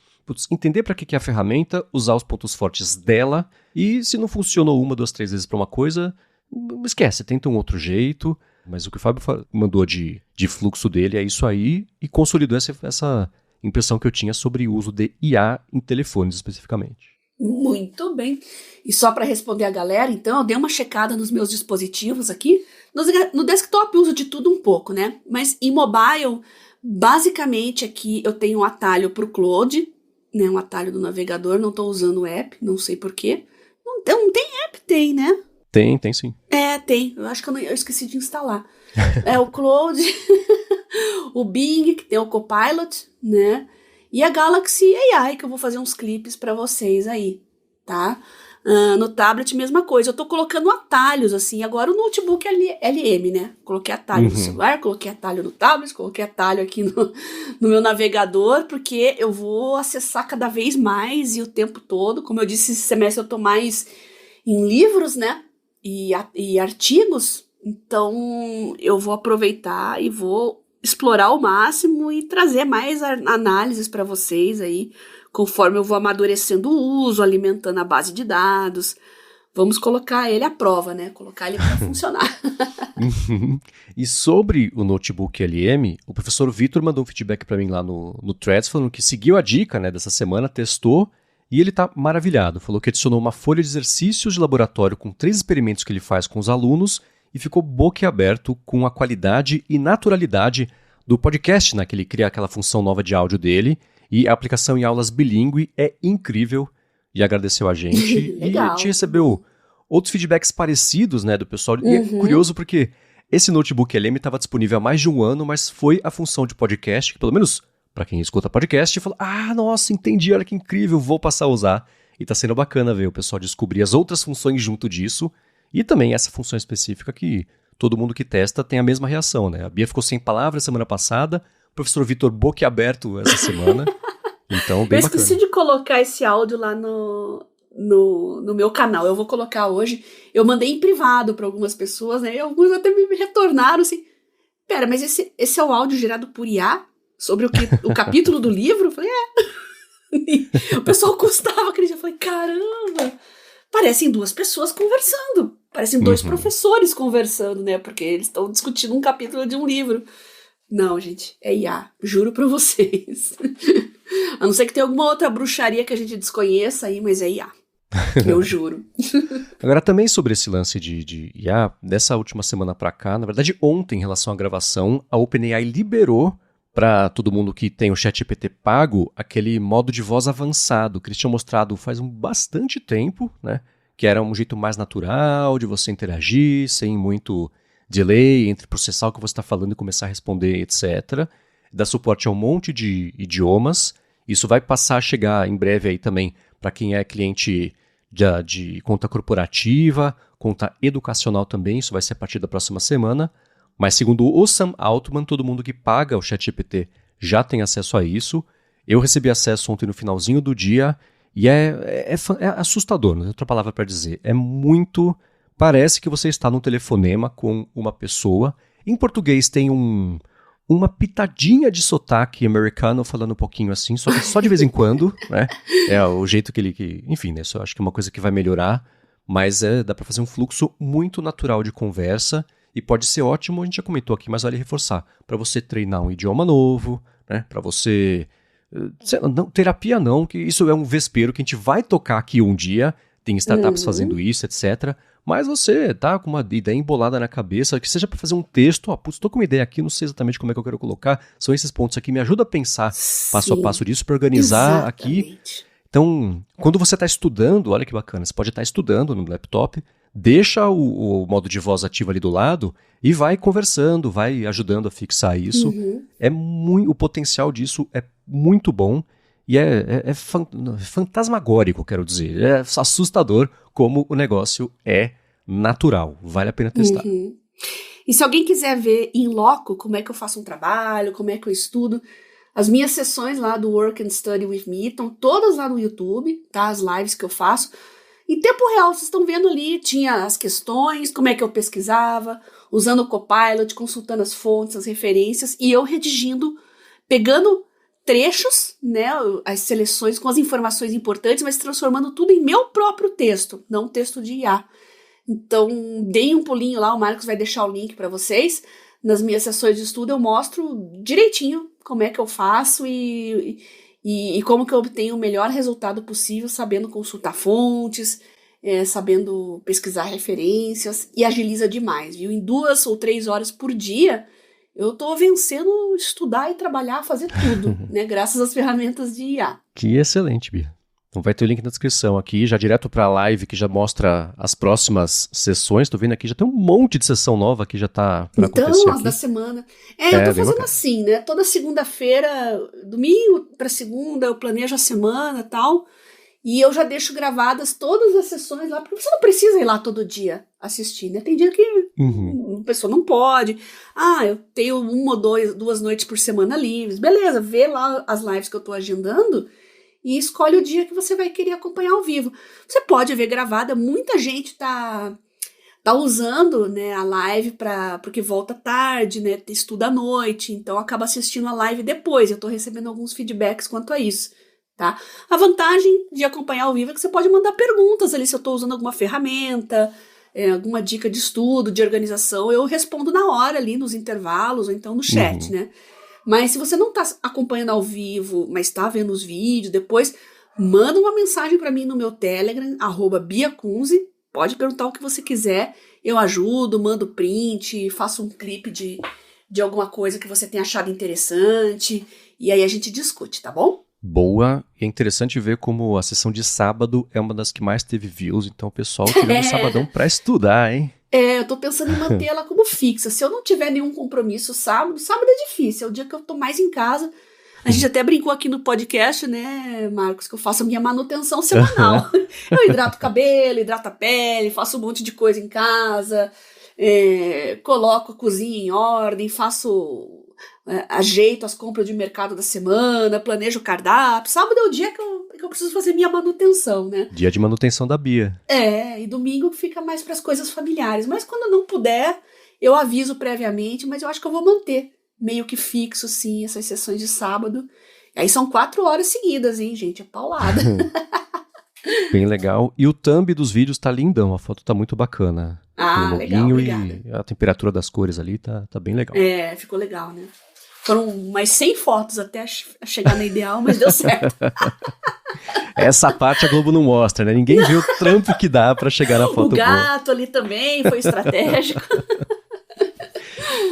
entender para que é a ferramenta, usar os pontos fortes dela, e se não funcionou 1, 2, 3 vezes para uma coisa, esquece, tenta um outro jeito. Mas o que o Fábio mandou de fluxo dele é isso aí, e consolidou essa impressão que eu tinha sobre o uso de IA em telefones especificamente. Muito bem. E só para responder a galera, então, eu dei uma checada nos meus dispositivos aqui. No desktop eu uso de tudo um pouco, né? Mas em mobile, basicamente aqui eu tenho um atalho para o Claude, né? Um atalho do navegador, não estou usando o app, não sei porquê. Não tem app? Tem, né? Tem sim. Tem. Eu acho que eu esqueci de instalar. É o Claude, o Bing, que tem o Copilot, né? E a Galaxy AI, que eu vou fazer uns clipes para vocês aí, tá? No tablet, mesma coisa. Eu tô colocando atalhos, assim. Agora o notebook é LM, né? Coloquei atalho no celular, coloquei atalho no tablet, coloquei atalho aqui no meu navegador, porque eu vou acessar cada vez mais e o tempo todo. Como eu disse, esse semestre eu tô mais em livros, né? E artigos. Então, eu vou aproveitar e vou explorar ao máximo e trazer mais análises para vocês aí, conforme eu vou amadurecendo o uso, alimentando a base de dados. Vamos colocar ele à prova, né? Colocar ele para funcionar. E sobre o notebook LM, o professor Vitor mandou um feedback para mim lá no Threads, falando que seguiu a dica, né, dessa semana, testou, e ele tá maravilhado. Falou que adicionou uma folha de exercícios de laboratório com 3 experimentos que ele faz com os alunos e ficou boquiaberto com a qualidade e naturalidade do podcast, né, que ele cria aquela função nova de áudio dele, e a aplicação em aulas bilíngue é incrível, e agradeceu a gente. E a gente recebeu outros feedbacks parecidos, né, do pessoal. E é curioso porque esse notebook LM estava disponível há mais de um ano, mas foi a função de podcast, que pelo menos para quem escuta podcast, falou, nossa, entendi, olha que incrível, vou passar a usar. E tá sendo bacana ver o pessoal descobrir as outras funções junto disso, e também essa função específica que todo mundo que testa tem a mesma reação, né? A Bia ficou sem palavras semana passada, o professor Vitor boquiaberto essa semana, então bem bacana. Eu esqueci de colocar esse áudio lá no meu canal, eu vou colocar hoje. Eu mandei em privado para algumas pessoas, né? E alguns até me retornaram assim, pera, mas esse é o áudio gerado por IA? Sobre o capítulo do livro? Eu falei, o pessoal gostava, acredita. Eu falei, caramba, parecem 2 pessoas conversando. Parecem 2 professores conversando, né? Porque eles estão discutindo um capítulo de um livro. Não, gente, é IA, juro pra vocês. A não ser que tenha alguma outra bruxaria que a gente desconheça aí, mas é IA. Eu juro. Agora, também sobre esse lance de IA, dessa última semana pra cá, na verdade, ontem, em relação à gravação, a OpenAI liberou para todo mundo que tem o ChatGPT pago, aquele modo de voz avançado, que eles tinham mostrado faz bastante tempo, né? Que era um jeito mais natural de você interagir, sem muito delay entre processar o que você está falando e começar a responder, etc. Dá suporte a um monte de idiomas. Isso vai passar a chegar em breve aí também para quem é cliente de conta corporativa, conta educacional também, isso vai ser a partir da próxima semana. Mas segundo o Sam Altman, todo mundo que paga o ChatGPT já tem acesso a isso. Eu recebi acesso ontem no finalzinho do dia e é assustador, não tem outra palavra para dizer. É muito... Parece que você está num telefonema com uma pessoa. Em português tem uma pitadinha de sotaque americano falando um pouquinho assim, só de vez em quando, né? É o jeito que ele... Enfim, né? Isso eu acho que é uma coisa que vai melhorar, mas dá para fazer um fluxo muito natural de conversa. E pode ser ótimo, a gente já comentou aqui, mas vale reforçar, para você treinar um idioma novo, né? Para você... Não, terapia não, que isso é um vespeiro que a gente vai tocar aqui um dia, tem startups fazendo isso, etc. Mas você tá com uma ideia embolada na cabeça, que seja para fazer um texto, estou com uma ideia aqui, não sei exatamente como é que eu quero colocar, são esses pontos aqui, me ajuda a pensar passo a passo disso, para organizar aqui. Então, quando você está estudando, olha que bacana, você pode estar estudando no laptop, deixa o modo de voz ativo ali do lado e vai conversando, vai ajudando a fixar isso. O potencial disso é muito bom e é fantasmagórico, quero dizer. É assustador como o negócio é natural. Vale a pena testar. E se alguém quiser ver em loco como é que eu faço um trabalho, como é que eu estudo, as minhas sessões lá do Work and Study with Me estão todas lá no YouTube, tá? As lives que eu faço. Em tempo real, vocês estão vendo ali, tinha as questões, como é que eu pesquisava, usando o Copilot, consultando as fontes, as referências, e eu redigindo, pegando trechos, né, as seleções com as informações importantes, mas transformando tudo em meu próprio texto, não texto de IA. Então, deem um pulinho lá, o Marcos vai deixar o link para vocês. Nas minhas sessões de estudo eu mostro direitinho como é que eu faço e como que eu obtenho o melhor resultado possível, sabendo consultar fontes, sabendo pesquisar referências, e agiliza demais, viu? Em 2 ou 3 horas por dia, eu tô vencendo estudar e trabalhar, fazer tudo, né? Graças às ferramentas de IA. Que excelente, Bia. Então vai ter o link na descrição aqui, já direto para a live que já mostra as próximas sessões. Tô vendo aqui, já tem um monte de sessão nova que já tá para acontecer Então, aqui. da semana. Eu tô fazendo assim, né? Toda segunda-feira, domingo para segunda, eu planejo a semana e tal. E eu já deixo gravadas todas as sessões lá, porque você não precisa ir lá todo dia assistir, né? Tem dia que a pessoa não pode. Eu tenho 1 ou 2 noites por semana livres. Beleza, vê lá as lives que eu tô agendando e escolhe o dia que você vai querer acompanhar ao vivo. Você pode ver gravada, muita gente tá usando, né, a live porque volta tarde, né, estuda à noite, então acaba assistindo a live depois. Eu tô recebendo alguns feedbacks quanto a isso, tá? A vantagem de acompanhar ao vivo é que você pode mandar perguntas ali, se eu tô usando alguma ferramenta, alguma dica de estudo, de organização, eu respondo na hora ali, nos intervalos, ou então no chat, né? Mas se você não tá acompanhando ao vivo, mas tá vendo os vídeos, depois manda uma mensagem para mim no meu Telegram, @BiaCunze. Pode perguntar o que você quiser, eu ajudo, mando print, faço um clipe de alguma coisa que você tenha achado interessante, e aí a gente discute, tá bom? Boa, e é interessante ver como a sessão de sábado é uma das que mais teve views, então o pessoal tirando o sabadão pra estudar, hein? Eu tô pensando em manter ela como fixa. Se eu não tiver nenhum compromisso sábado é difícil, é o dia que eu tô mais em casa. A gente até brincou aqui no podcast, né, Marcos, que eu faço a minha manutenção semanal. Eu hidrato o cabelo, hidrato a pele, faço um monte de coisa em casa, coloco a cozinha em ordem, ajeito as compras de mercado da semana, planejo o cardápio. Sábado é o dia que eu preciso fazer minha manutenção, né? Dia de manutenção da Bia. E domingo fica mais para as coisas familiares. Mas quando eu não puder, eu aviso previamente, mas eu acho que eu vou manter meio que fixo, sim, essas sessões de sábado. E aí são 4 horas seguidas, hein, gente? É paulada. Bem legal. E o thumb dos vídeos tá lindão, a foto tá muito bacana. Ah, o legal, e a temperatura das cores ali tá bem legal. Ficou legal, né? Foram mais 100 fotos até chegar na ideal, mas deu certo. Essa parte a Globo não mostra, né? Ninguém vê o trampo que dá pra chegar na foto boa. O gato ali também foi estratégico.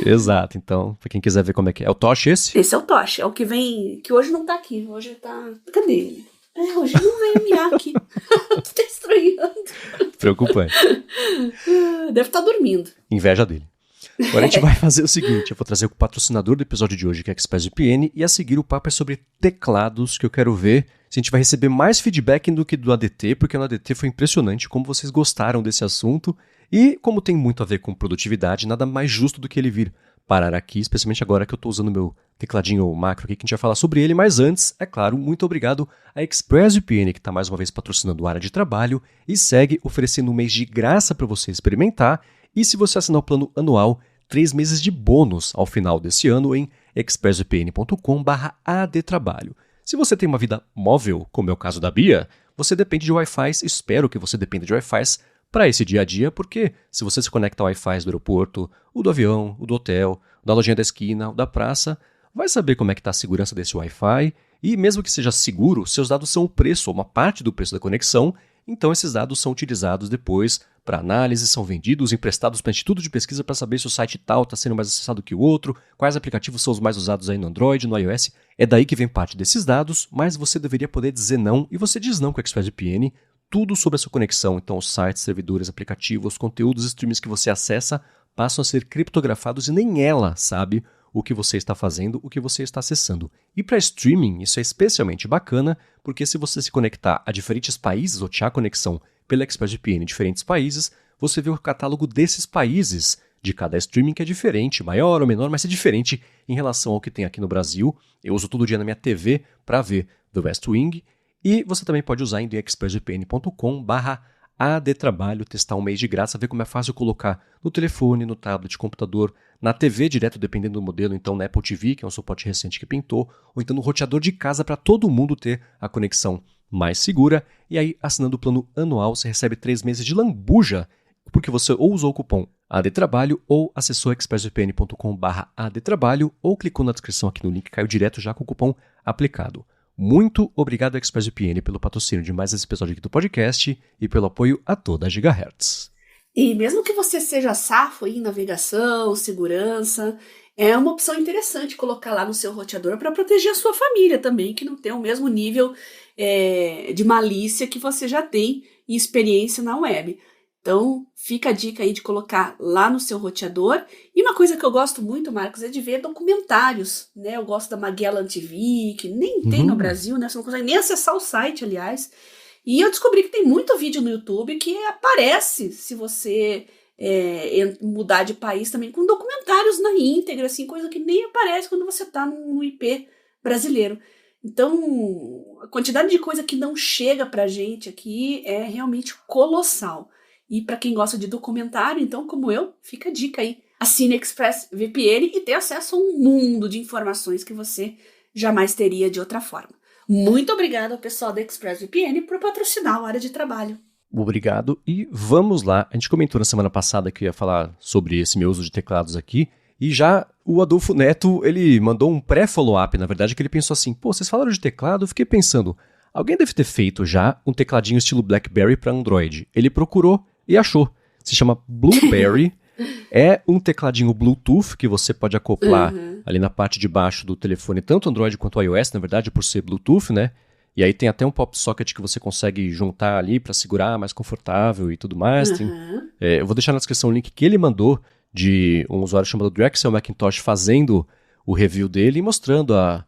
Exato, então, pra quem quiser ver como é que é. É o Tosh esse? Esse é o Tosh, é o que vem, que hoje não tá aqui, hoje tá... Cadê ele? Hoje não veio miar aqui. Tá estranhando. Preocupante. Deve estar dormindo. Inveja dele. Agora a gente vai fazer o seguinte, eu vou trazer o patrocinador do episódio de hoje, que é a ExpressVPN, e a seguir o papo é sobre teclados, que eu quero ver se a gente vai receber mais feedback do que do ADT, porque no ADT foi impressionante como vocês gostaram desse assunto, e como tem muito a ver com produtividade, nada mais justo do que ele vir parar aqui, especialmente agora que eu estou usando meu tecladinho macro aqui, que a gente vai falar sobre ele, mas antes, é claro, muito obrigado à ExpressVPN, que está mais uma vez patrocinando a área de trabalho e segue oferecendo um mês de graça para você experimentar, e se você assinar o plano anual, 3 meses de bônus ao final desse ano em expressvpn.com/adtrabalho. Se você tem uma vida móvel, como é o caso da Bia, você depende de Wi-Fi, espero que você dependa de Wi-Fi para esse dia a dia, porque se você se conecta ao Wi-Fi do aeroporto, o do avião, o do hotel, o da lojinha da esquina, o da praça, vai saber como é que está a segurança desse Wi-Fi e mesmo que seja seguro, seus dados são o preço ou uma parte do preço da conexão, então esses dados são utilizados depois para análise, são vendidos, emprestados para instituto de pesquisa para saber se o site tal está sendo mais acessado que o outro, quais aplicativos são os mais usados aí no Android, no iOS. É daí que vem parte desses dados, mas você deveria poder dizer não, e você diz não com a ExpressVPN, tudo sobre a sua conexão, então os sites, servidores, aplicativos, conteúdos, streams que você acessa passam a ser criptografados e nem ela sabe o que você está fazendo, o que você está acessando. E para streaming, isso é especialmente bacana, porque se você se conectar a diferentes países ou tiver conexão pela ExpressVPN em diferentes países, você vê o catálogo desses países, de cada streaming que é diferente, maior ou menor, mas é diferente em relação ao que tem aqui no Brasil. Eu uso todo dia na minha TV para ver The West Wing, e você também pode usar em expressvpn.com/adtrabalho, testar um mês de graça, ver como é fácil colocar no telefone, no tablet, computador, na TV direto, dependendo do modelo, então na Apple TV, que é um suporte recente que pintou, ou então no roteador de casa para todo mundo ter a conexão mais segura. E aí, assinando o plano anual, você recebe 3 meses de lambuja, porque você ou usou o cupom ADTrabalho ou acessou expressvpn.com/adtrabalho ou clicou na descrição aqui no link, caiu direto já com o cupom aplicado. Muito obrigado, ExpressVPN, pelo patrocínio de mais esse episódio aqui do podcast e pelo apoio a toda a Gigahertz. E mesmo que você seja safo em navegação, segurança, é uma opção interessante colocar lá no seu roteador para proteger a sua família também, que não tem o mesmo nível de malícia que você já tem em experiência na web. Então, fica a dica aí de colocar lá no seu roteador. E uma coisa que eu gosto muito, Marcos, é de ver documentários, né? Eu gosto da Magellan TV, que nem tem no Brasil, né? Você não consegue nem acessar o site, aliás. E eu descobri que tem muito vídeo no YouTube que aparece, se você mudar de país também, com documentários na íntegra, assim, coisa que nem aparece quando você tá no IP brasileiro. Então, a quantidade de coisa que não chega pra gente aqui é realmente colossal. E para quem gosta de documentário, então, como eu, fica a dica aí. Assine ExpressVPN e tenha acesso a um mundo de informações que você jamais teria de outra forma. Muito obrigada ao pessoal da ExpressVPN por patrocinar a área de trabalho. Obrigado. E vamos lá. A gente comentou na semana passada que ia falar sobre esse meu uso de teclados aqui. E já o Adolfo Neto, ele mandou um pré-follow-up, na verdade, que ele pensou assim, pô, vocês falaram de teclado, eu fiquei pensando, alguém deve ter feito já um tecladinho estilo BlackBerry para Android. Ele procurou e achou. Se chama Blueberry. É um tecladinho Bluetooth que você pode acoplar ali na parte de baixo do telefone, tanto Android quanto iOS, na verdade, por ser Bluetooth, né? E aí tem até um pop socket que você consegue juntar ali para segurar, mais confortável e tudo mais. Eu vou deixar na descrição o link que ele mandou de um usuário chamado Drexel Macintosh fazendo o review dele e mostrando a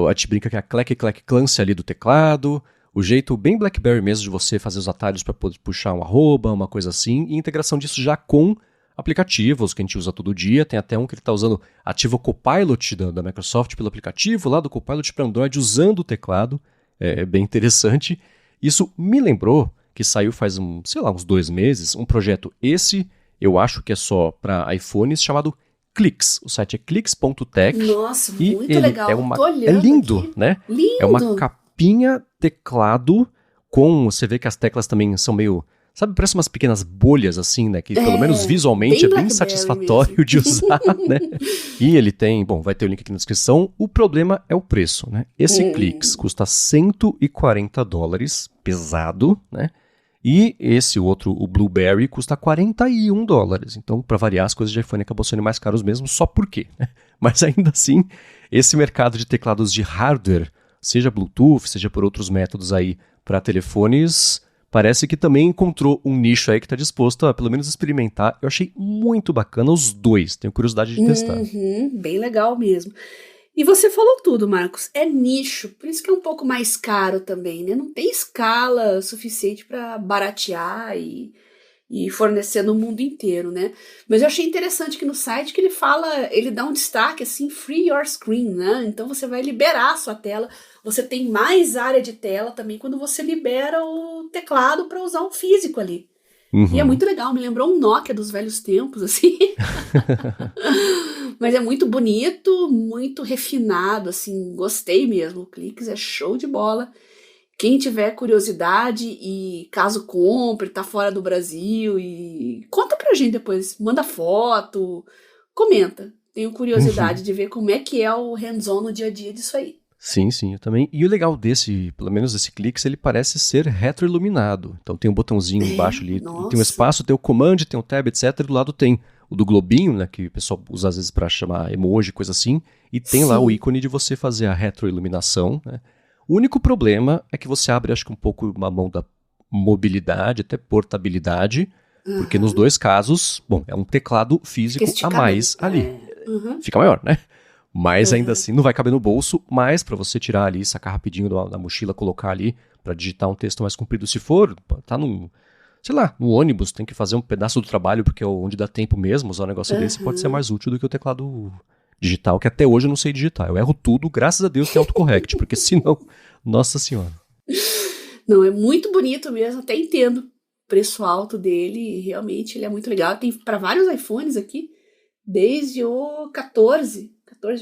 gente brinca que é a clack clance ali do teclado, o jeito bem BlackBerry mesmo de você fazer os atalhos para poder puxar um arroba, uma coisa assim, e integração disso já com aplicativos que a gente usa todo dia. Tem até um que ele está usando, ativa o Copilot da Microsoft pelo aplicativo lá do Copilot para Android usando o teclado. É bem interessante. Isso me lembrou que saiu faz uns 2 meses, um projeto eu acho que é só para iPhones, chamado Clix. O site é clix.tech. Nossa, e muito ele legal. Tô olhando lindo, aqui. Né? Lindo. É uma capinha teclado com... Você vê que as teclas também são meio... Sabe, parece umas pequenas bolhas assim, né? Que pelo menos visualmente é bem satisfatório mesmo de usar, né? E ele tem... Bom, vai ter o link aqui na descrição. O problema é o preço, né? Esse Clix custa $140, pesado, né? E esse outro, o Blueberry, custa $41. Então, para variar, as coisas de iPhone acabam sendo mais caros mesmo, só por quê? Né? Mas ainda assim, esse mercado de teclados de hardware, seja Bluetooth, seja por outros métodos aí para telefones, parece que também encontrou um nicho aí que está disposto a pelo menos experimentar. Eu achei muito bacana os dois, tenho curiosidade de testar. Bem legal mesmo. E você falou tudo, Marcos, é nicho, por isso que é um pouco mais caro também, né? Não tem escala suficiente para baratear e fornecer no mundo inteiro, né? Mas eu achei interessante que no site que ele dá um destaque assim, free your screen, né? Então você vai liberar a sua tela, você tem mais área de tela também quando você libera o teclado para usar um físico ali. E é muito legal, me lembrou um Nokia dos velhos tempos, assim. Mas é muito bonito, muito refinado, assim, gostei mesmo. O Clix é show de bola. Quem tiver curiosidade e caso compre, tá fora do Brasil, e conta pra gente depois, manda foto, comenta. Tenho curiosidade de ver como é que é o hands-on no dia a dia disso aí. Sim, eu também. E o legal pelo menos desse Clix, ele parece ser retroiluminado. Então tem um botãozinho embaixo ali, tem um espaço, tem o Command, tem o Tab, etc. E do lado tem o do globinho, né, que o pessoal usa às vezes para chamar emoji, coisa assim. E tem lá o ícone de você fazer a retroiluminação, né. O único problema é que você abre, acho que um pouco a mão da mobilidade, até portabilidade, porque nos dois casos, bom, é um teclado físico a mais ali. Fica maior, né? Mas ainda assim não vai caber no bolso, mas para você tirar ali, sacar rapidinho da mochila, colocar ali para digitar um texto mais comprido, se for, tá no ônibus, tem que fazer um pedaço do trabalho porque é onde dá tempo mesmo, usar um negócio desse pode ser mais útil do que o teclado digital, que até hoje eu não sei digitar. Eu erro tudo, graças a Deus tem autocorrect, porque senão, nossa senhora. Não, é muito bonito mesmo, até entendo o preço alto dele, realmente ele é muito legal. Tem para vários iPhones aqui, desde o 14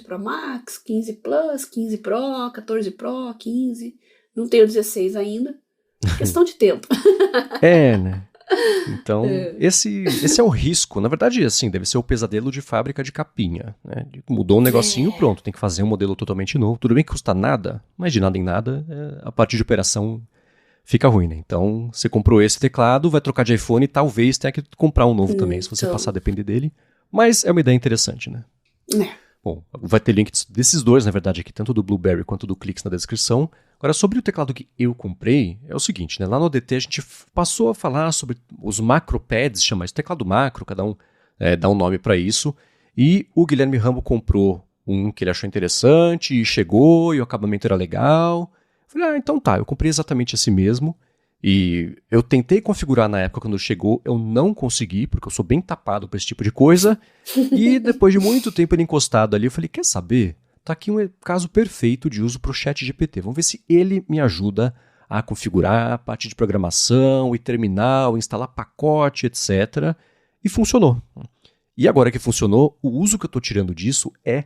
Pro Max, 15 Plus, 15 Pro, 14 Pro, 15. Não tenho 16 ainda. Questão de tempo. Né? Então, esse é o risco. Na verdade, assim, deve ser o pesadelo de fábrica de capinha. Né? Mudou um negocinho, pronto, tem que fazer um modelo totalmente novo. Tudo bem que custa nada, mas de nada em nada, a parte de operação fica ruim, né? Então, você comprou esse teclado, vai trocar de iPhone e talvez tenha que comprar um novo também, se você passar a depender dele. Mas é uma ideia interessante, né? Bom, vai ter link desses dois, na verdade, aqui, tanto do Blueberry quanto do Clix na descrição. Agora, sobre o teclado que eu comprei, é o seguinte, né? Lá no ODT a gente passou a falar sobre os macropads, chama isso teclado macro, cada um dá um nome para isso. E o Guilherme Rambo comprou um que ele achou interessante, e chegou, e o acabamento era legal. Eu falei, então tá, eu comprei exatamente esse mesmo. E eu tentei configurar na época quando chegou, eu não consegui, porque eu sou bem tapado para esse tipo de coisa. E depois de muito tempo ele encostado ali, eu falei, quer saber? Tá aqui um caso perfeito de uso para o ChatGPT. Vamos ver se ele me ajuda a configurar a parte de programação e terminal, instalar pacote, etc. E funcionou. E agora que funcionou, o uso que eu estou tirando disso é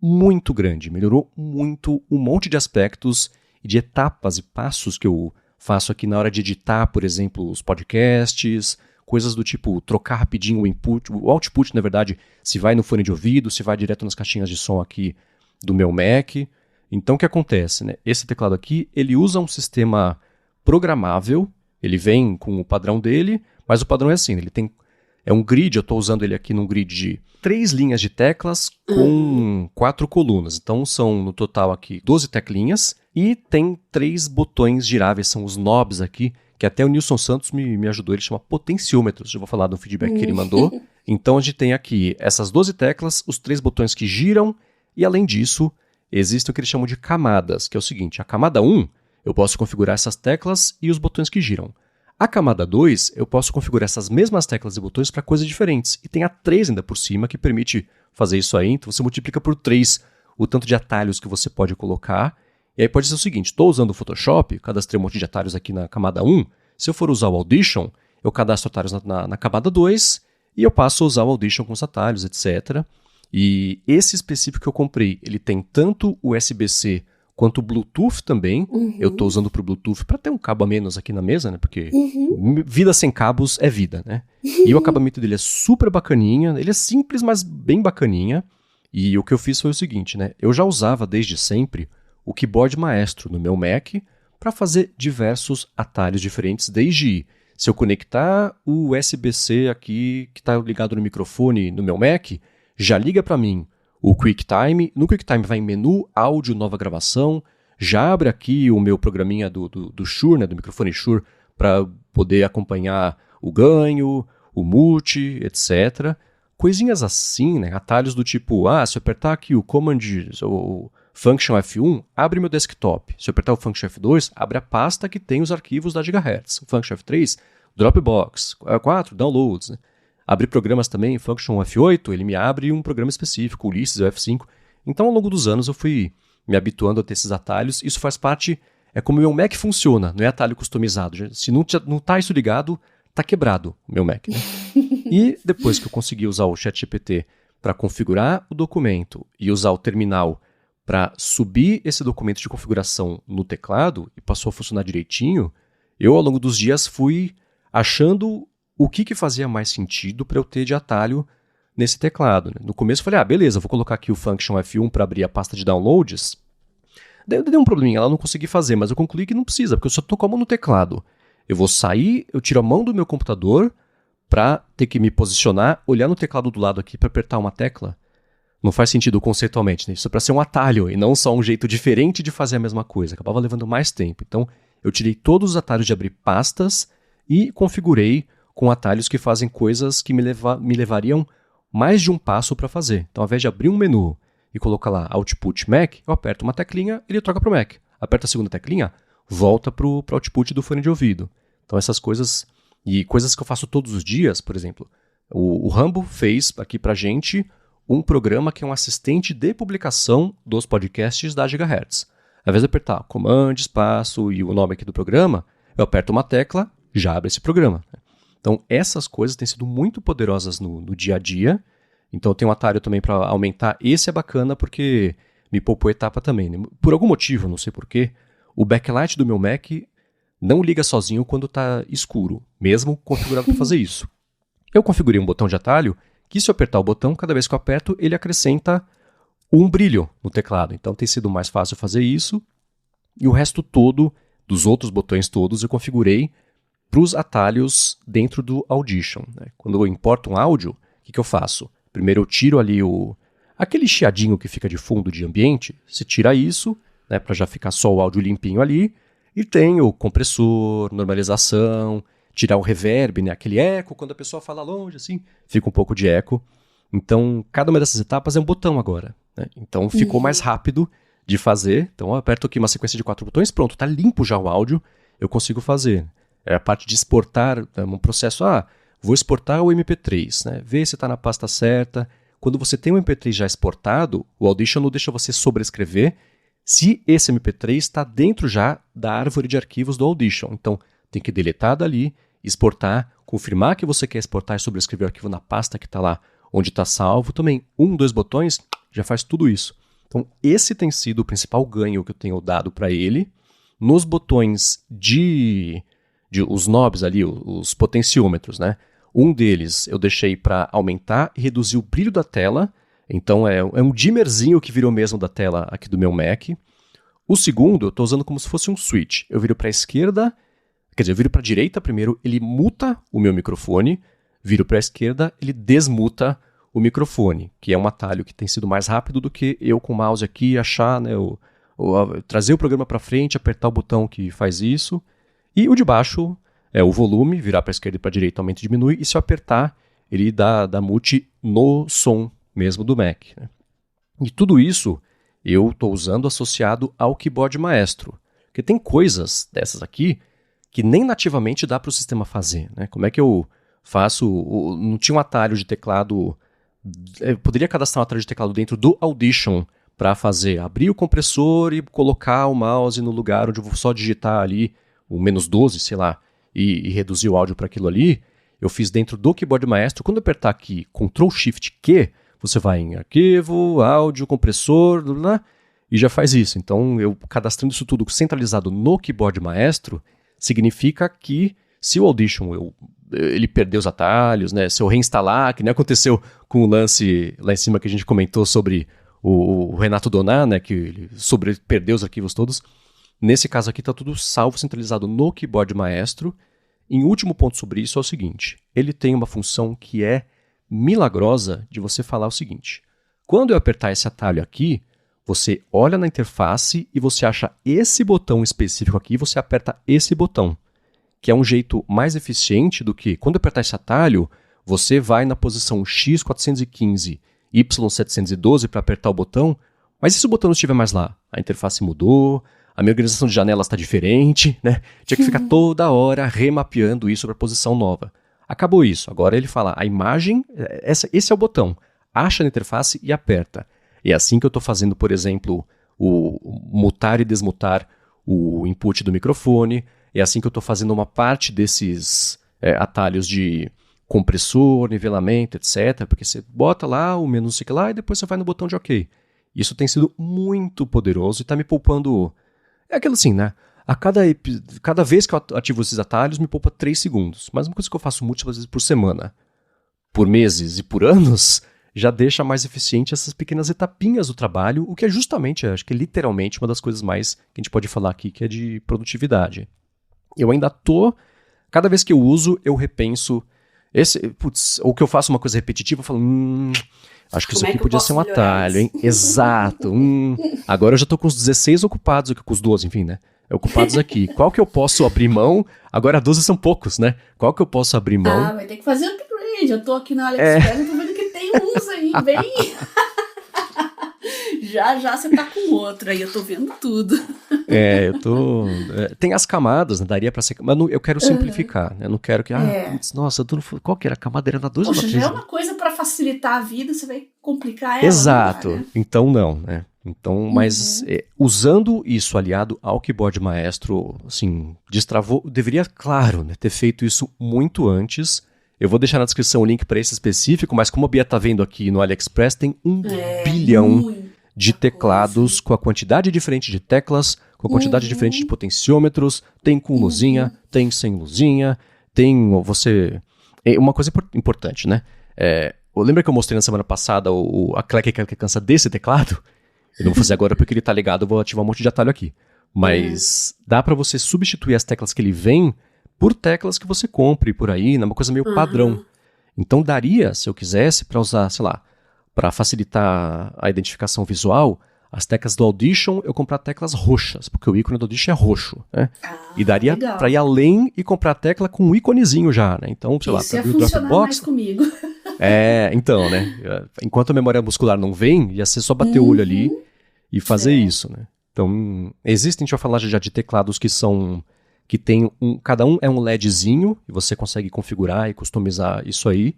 muito grande. Melhorou muito um monte de aspectos e de etapas e passos que eu faço aqui na hora de editar, por exemplo, os podcasts, coisas do tipo trocar rapidinho o input, o output, na verdade, se vai no fone de ouvido, se vai direto nas caixinhas de som aqui do meu Mac. Então o que acontece, né? Esse teclado aqui, ele usa um sistema programável, ele vem com o padrão dele, mas o padrão é assim, ele tem é um grid, eu estou usando ele aqui num grid de 3 linhas de teclas com 4 colunas. Então são no total aqui 12 teclinhas e tem 3 botões giráveis, são os knobs aqui, que até o Nilson Santos me ajudou, ele chama potenciômetros, eu vou falar do feedback que ele mandou. Então a gente tem aqui essas 12 teclas, os 3 botões que giram e além disso existe o que eles chamam de camadas, que é o seguinte, a camada 1 eu posso configurar essas teclas e os botões que giram. A camada 2, eu posso configurar essas mesmas teclas e botões para coisas diferentes. E tem a 3 ainda por cima, que permite fazer isso aí. Então você multiplica por 3 o tanto de atalhos que você pode colocar. E aí pode ser o seguinte, estou usando o Photoshop, cadastrei um monte de atalhos aqui na camada 1. Se eu for usar o Audition, eu cadastro atalhos na camada 2 e eu passo a usar o Audition com os atalhos, etc. E esse específico que eu comprei, ele tem tanto USB-C quanto o Bluetooth também. Eu estou usando para o Bluetooth para ter um cabo a menos aqui na mesa, né? Porque vida sem cabos é vida, né? E o acabamento dele é super bacaninha. Ele é simples, mas bem bacaninha. E o que eu fiz foi o seguinte, né? Eu já usava desde sempre o keyboard maestro no meu Mac para fazer diversos atalhos diferentes, desde se eu conectar o USB-C aqui que está ligado no microfone no meu Mac, já liga para mim o QuickTime. No QuickTime vai em menu, áudio, nova gravação. Já abre aqui o meu programinha do Shure, né, do microfone Shure, para poder acompanhar o ganho, o mute, etc. Coisinhas assim, né, atalhos do tipo, se eu apertar aqui o Command, o Function F1, abre meu desktop. Se eu apertar o Function F2, abre a pasta que tem os arquivos da Gigahertz. O Function F3, Dropbox. 4, Downloads, né. Abrir programas também, Function F8, ele me abre um programa específico, Ulysses, o F5. Então, ao longo dos anos, eu fui me habituando a ter esses atalhos. Isso faz parte, é como o meu Mac funciona, não é atalho customizado. Se não está isso ligado, está quebrado o meu Mac. Né? E depois que eu consegui usar o ChatGPT para configurar o documento e usar o terminal para subir esse documento de configuração no teclado e passou a funcionar direitinho, eu, ao longo dos dias, fui achando o que fazia mais sentido para eu ter de atalho nesse teclado. Né? No começo eu falei, beleza, vou colocar aqui o Function F1 para abrir a pasta de downloads. Daí eu dei um probleminha, ela não consegui fazer, mas eu concluí que não precisa, porque eu só estou com a mão no teclado. Eu vou sair, eu tiro a mão do meu computador para ter que me posicionar, olhar no teclado do lado aqui para apertar uma tecla. Não faz sentido conceitualmente, né? Isso é para ser um atalho e não só um jeito diferente de fazer a mesma coisa. Acabava levando mais tempo. Então eu tirei todos os atalhos de abrir pastas e configurei com atalhos que fazem coisas que me levariam mais de um passo para fazer. Então, ao invés de abrir um menu e colocar lá Output Mac, eu aperto uma teclinha e ele troca para o Mac. Aperto a segunda teclinha, volta para o output do fone de ouvido. Então, essas coisas, e coisas que eu faço todos os dias, por exemplo, o Rambo fez aqui para gente um programa que é um assistente de publicação dos podcasts da Gigahertz. Ao invés de apertar Command, espaço e o nome aqui do programa, eu aperto uma tecla, já abre esse programa. Então, essas coisas têm sido muito poderosas no dia a dia. Então, eu tenho um atalho também para aumentar. Esse é bacana porque me poupou etapa também. Né? Por algum motivo, não sei porquê, o backlight do meu Mac não liga sozinho quando está escuro, mesmo configurado para fazer isso. Eu configurei um botão de atalho que, se eu apertar o botão, cada vez que eu aperto, ele acrescenta um brilho no teclado. Então, tem sido mais fácil fazer isso. E o resto todo, dos outros botões todos, eu configurei para os atalhos dentro do Audition. Né? Quando eu importo um áudio, o que eu faço? Primeiro eu tiro ali aquele chiadinho que fica de fundo de ambiente, você tira isso, né, para já ficar só o áudio limpinho ali, e tem o compressor, normalização, tirar o reverb, né, aquele eco, quando a pessoa fala longe, assim, fica um pouco de eco. Então, cada uma dessas etapas é um botão agora. Né? Então, ficou mais rápido de fazer. Então, eu aperto aqui uma sequência de 4 botões, pronto, está limpo já o áudio, eu consigo fazer. É a parte de exportar, um processo, vou exportar o MP3, né? Ver se está na pasta certa. Quando você tem um MP3 já exportado, o Audition não deixa você sobrescrever se esse MP3 está dentro já da árvore de arquivos do Audition. Então, tem que deletar dali, exportar, confirmar que você quer exportar e sobrescrever o arquivo na pasta que está lá onde está salvo. Também, 2 botões já faz tudo isso. Então, esse tem sido o principal ganho que eu tenho dado para ele. Nos botões os knobs ali, os potenciômetros, né? Um deles eu deixei para aumentar e reduzir o brilho da tela. Então é um dimmerzinho que virou mesmo da tela aqui do meu Mac. O segundo eu estou usando como se fosse um switch. Eu viro para a esquerda, quer dizer, eu viro para a direita primeiro, ele muta o meu microfone. Viro para a esquerda, ele desmuta o microfone, que é um atalho que tem sido mais rápido do que eu com o mouse aqui achar, né, trazer o programa para frente, apertar o botão que faz isso. E o de baixo é o volume, virar para a esquerda e para a direita aumenta e diminui, e se eu apertar, ele dá mute no som mesmo do Mac. Né? E tudo isso eu estou usando associado ao Keyboard Maestro, porque tem coisas dessas aqui que nem nativamente dá para o sistema fazer. Né? Como é que eu faço? Não tinha um atalho de teclado, eu poderia cadastrar um atalho de teclado dentro do Audition para abrir o compressor e colocar o mouse no lugar onde eu vou só digitar ali o -12, sei lá, e reduzir o áudio para aquilo ali. Eu fiz dentro do Keyboard Maestro. Quando eu apertar aqui Ctrl+Shift+Q, você vai em arquivo, áudio, compressor, blá, blá, e já faz isso. Então, eu cadastrando isso tudo centralizado no Keyboard Maestro, significa que se o Audition ele perdeu os atalhos, né, se eu reinstalar, que nem aconteceu com o lance lá em cima que a gente comentou sobre o Renato Donat, né, que ele perdeu os arquivos todos. Nesse caso aqui está tudo salvo, centralizado no Keyboard Maestro. Em último ponto sobre isso é o seguinte, ele tem uma função que é milagrosa de você falar o seguinte, quando eu apertar esse atalho aqui, você olha na interface e você acha esse botão específico aqui e você aperta esse botão, que é um jeito mais eficiente do que, quando eu apertar esse atalho, você vai na posição X415, Y712 para apertar o botão, mas e se o botão não estiver mais lá? A interface mudou, a minha organização de janelas está diferente, né? Tinha que ficar toda hora remapeando isso para a posição nova. Acabou isso. Agora ele fala, a imagem, esse é o botão. Acha na interface e aperta. É assim que eu estou fazendo, por exemplo, o mutar e desmutar o input do microfone. É assim que eu estou fazendo uma parte desses atalhos de compressor, nivelamento, etc. Porque você bota lá o menu, sei lá, e depois você vai no botão de OK. Isso tem sido muito poderoso e está me poupando... É aquilo assim, né? A cada vez que eu ativo esses atalhos, me poupa 3 segundos. Mas uma coisa que eu faço múltiplas vezes por semana, por meses e por anos, já deixa mais eficiente essas pequenas etapinhas do trabalho, o que é justamente, acho que é literalmente uma das coisas mais que a gente pode falar aqui, que é de produtividade. Eu ainda cada vez que eu uso, eu repenso, ou que eu faço uma coisa repetitiva, eu falo, acho que isso aqui podia ser um atalho, hein? Exato. Agora eu já tô com os 16 ocupados, com os 12, enfim, né? Ocupados aqui. Qual que eu posso abrir mão? Agora 12 são poucos, né? Qual que eu posso abrir mão? Vai ter que fazer upgrade. Eu tô aqui na AliExpress e tô vendo que tem uns aí, bem... Já você tá com outro aí, eu tô vendo tudo. Tem as camadas, né? Daria pra ser... Mas eu quero simplificar, né? Eu não quero que... nossa, qual que era a camada? Era na 2 ou na 3? Já é uma coisa pra facilitar a vida, você vai complicar ela. Exato. Né? Então não, né? Então, mas usando isso aliado ao Keyboard Maestro, assim, destravou... Deveria, claro, né, ter feito isso muito antes. Eu vou deixar na descrição o link para esse específico, mas como a Bia tá vendo aqui no AliExpress, tem 1 bilhão de teclados com a quantidade diferente de teclas, com a quantidade diferente de potenciômetros, tem com luzinha, tem sem luzinha, tem uma coisa importante, né? Lembra que eu mostrei na semana passada a claque que cansa desse teclado? Eu não vou fazer agora porque ele tá ligado, eu vou ativar um monte de atalho aqui. Mas dá para você substituir as teclas que ele vem por teclas que você compre por aí, né? Uma coisa meio padrão. Então daria, se eu quisesse, para usar, sei lá, para facilitar a identificação visual, as teclas do Audition, eu comprar teclas roxas, porque o ícone do Audition é roxo, né? E daria para ir além e comprar a tecla com um íconezinho já, né? Então, sei lá, para abrir o Dropbox. Mais comigo. Então, né? Enquanto a memória muscular não vem, ia ser só bater o olho ali e fazer isso, né? Então, a gente vai falar já de teclados que que tem cada um é um LEDzinho, e você consegue configurar e customizar isso aí,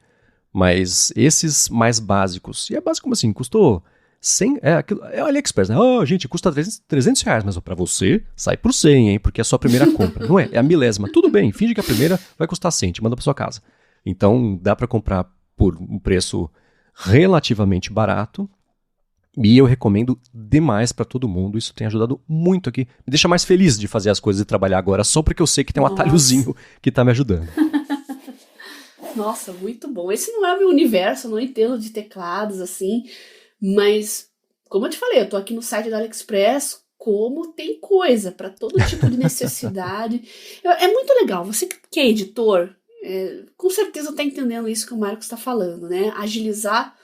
mas esses mais básicos, e é básico como assim, custou 100, é o AliExpress, né? Gente, custa R$300, mas pra você sai por 100, hein, porque é a sua primeira compra, não é? É a milésima, tudo bem, finge que a primeira vai custar 100, te manda pra sua casa. Então dá pra comprar por um preço relativamente barato, e eu recomendo demais pra todo mundo, isso tem ajudado muito aqui, me deixa mais feliz de fazer as coisas e trabalhar agora, só porque eu sei que tem um atalhozinho que tá me ajudando. Nossa, muito bom. Esse não é o meu universo, eu não entendo de teclados, assim, mas, como eu te falei, eu tô aqui no site da AliExpress, como tem coisa para todo tipo de necessidade. É muito legal, você que é editor, com certeza tá entendendo isso que o Marcos está falando, né? Agilizar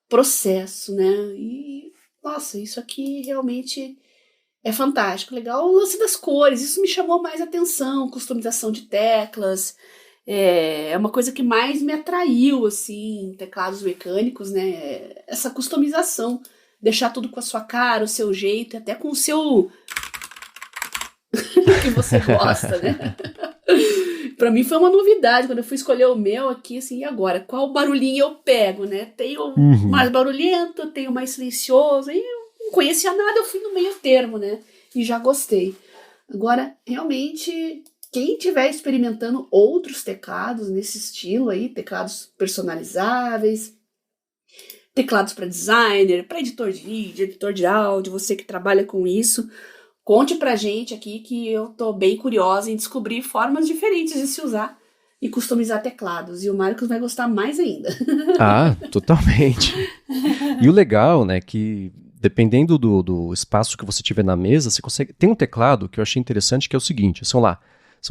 processo, né? E, nossa, isso aqui realmente é fantástico. Legal o lance das cores, isso me chamou mais atenção, customização de teclas, é uma coisa que mais me atraiu, assim, teclados mecânicos, né? Essa customização, deixar tudo com a sua cara, o seu jeito, até com o seu que você gosta, né? Pra mim foi uma novidade, quando eu fui escolher o meu aqui, assim, e agora? Qual barulhinho eu pego, né? Tem o mais barulhento, tem o mais silencioso, aí eu não conhecia nada, eu fui no meio termo, né? E já gostei. Agora, realmente, quem estiver experimentando outros teclados nesse estilo aí, teclados personalizáveis, teclados para designer, para editor de vídeo, editor de áudio, você que trabalha com isso, conte pra gente aqui que eu tô bem curiosa em descobrir formas diferentes de se usar e customizar teclados. E o Marcos vai gostar mais ainda. Ah, totalmente. E o legal, né, que dependendo do espaço que você tiver na mesa, você consegue... Tem um teclado que eu achei interessante que é o seguinte, são,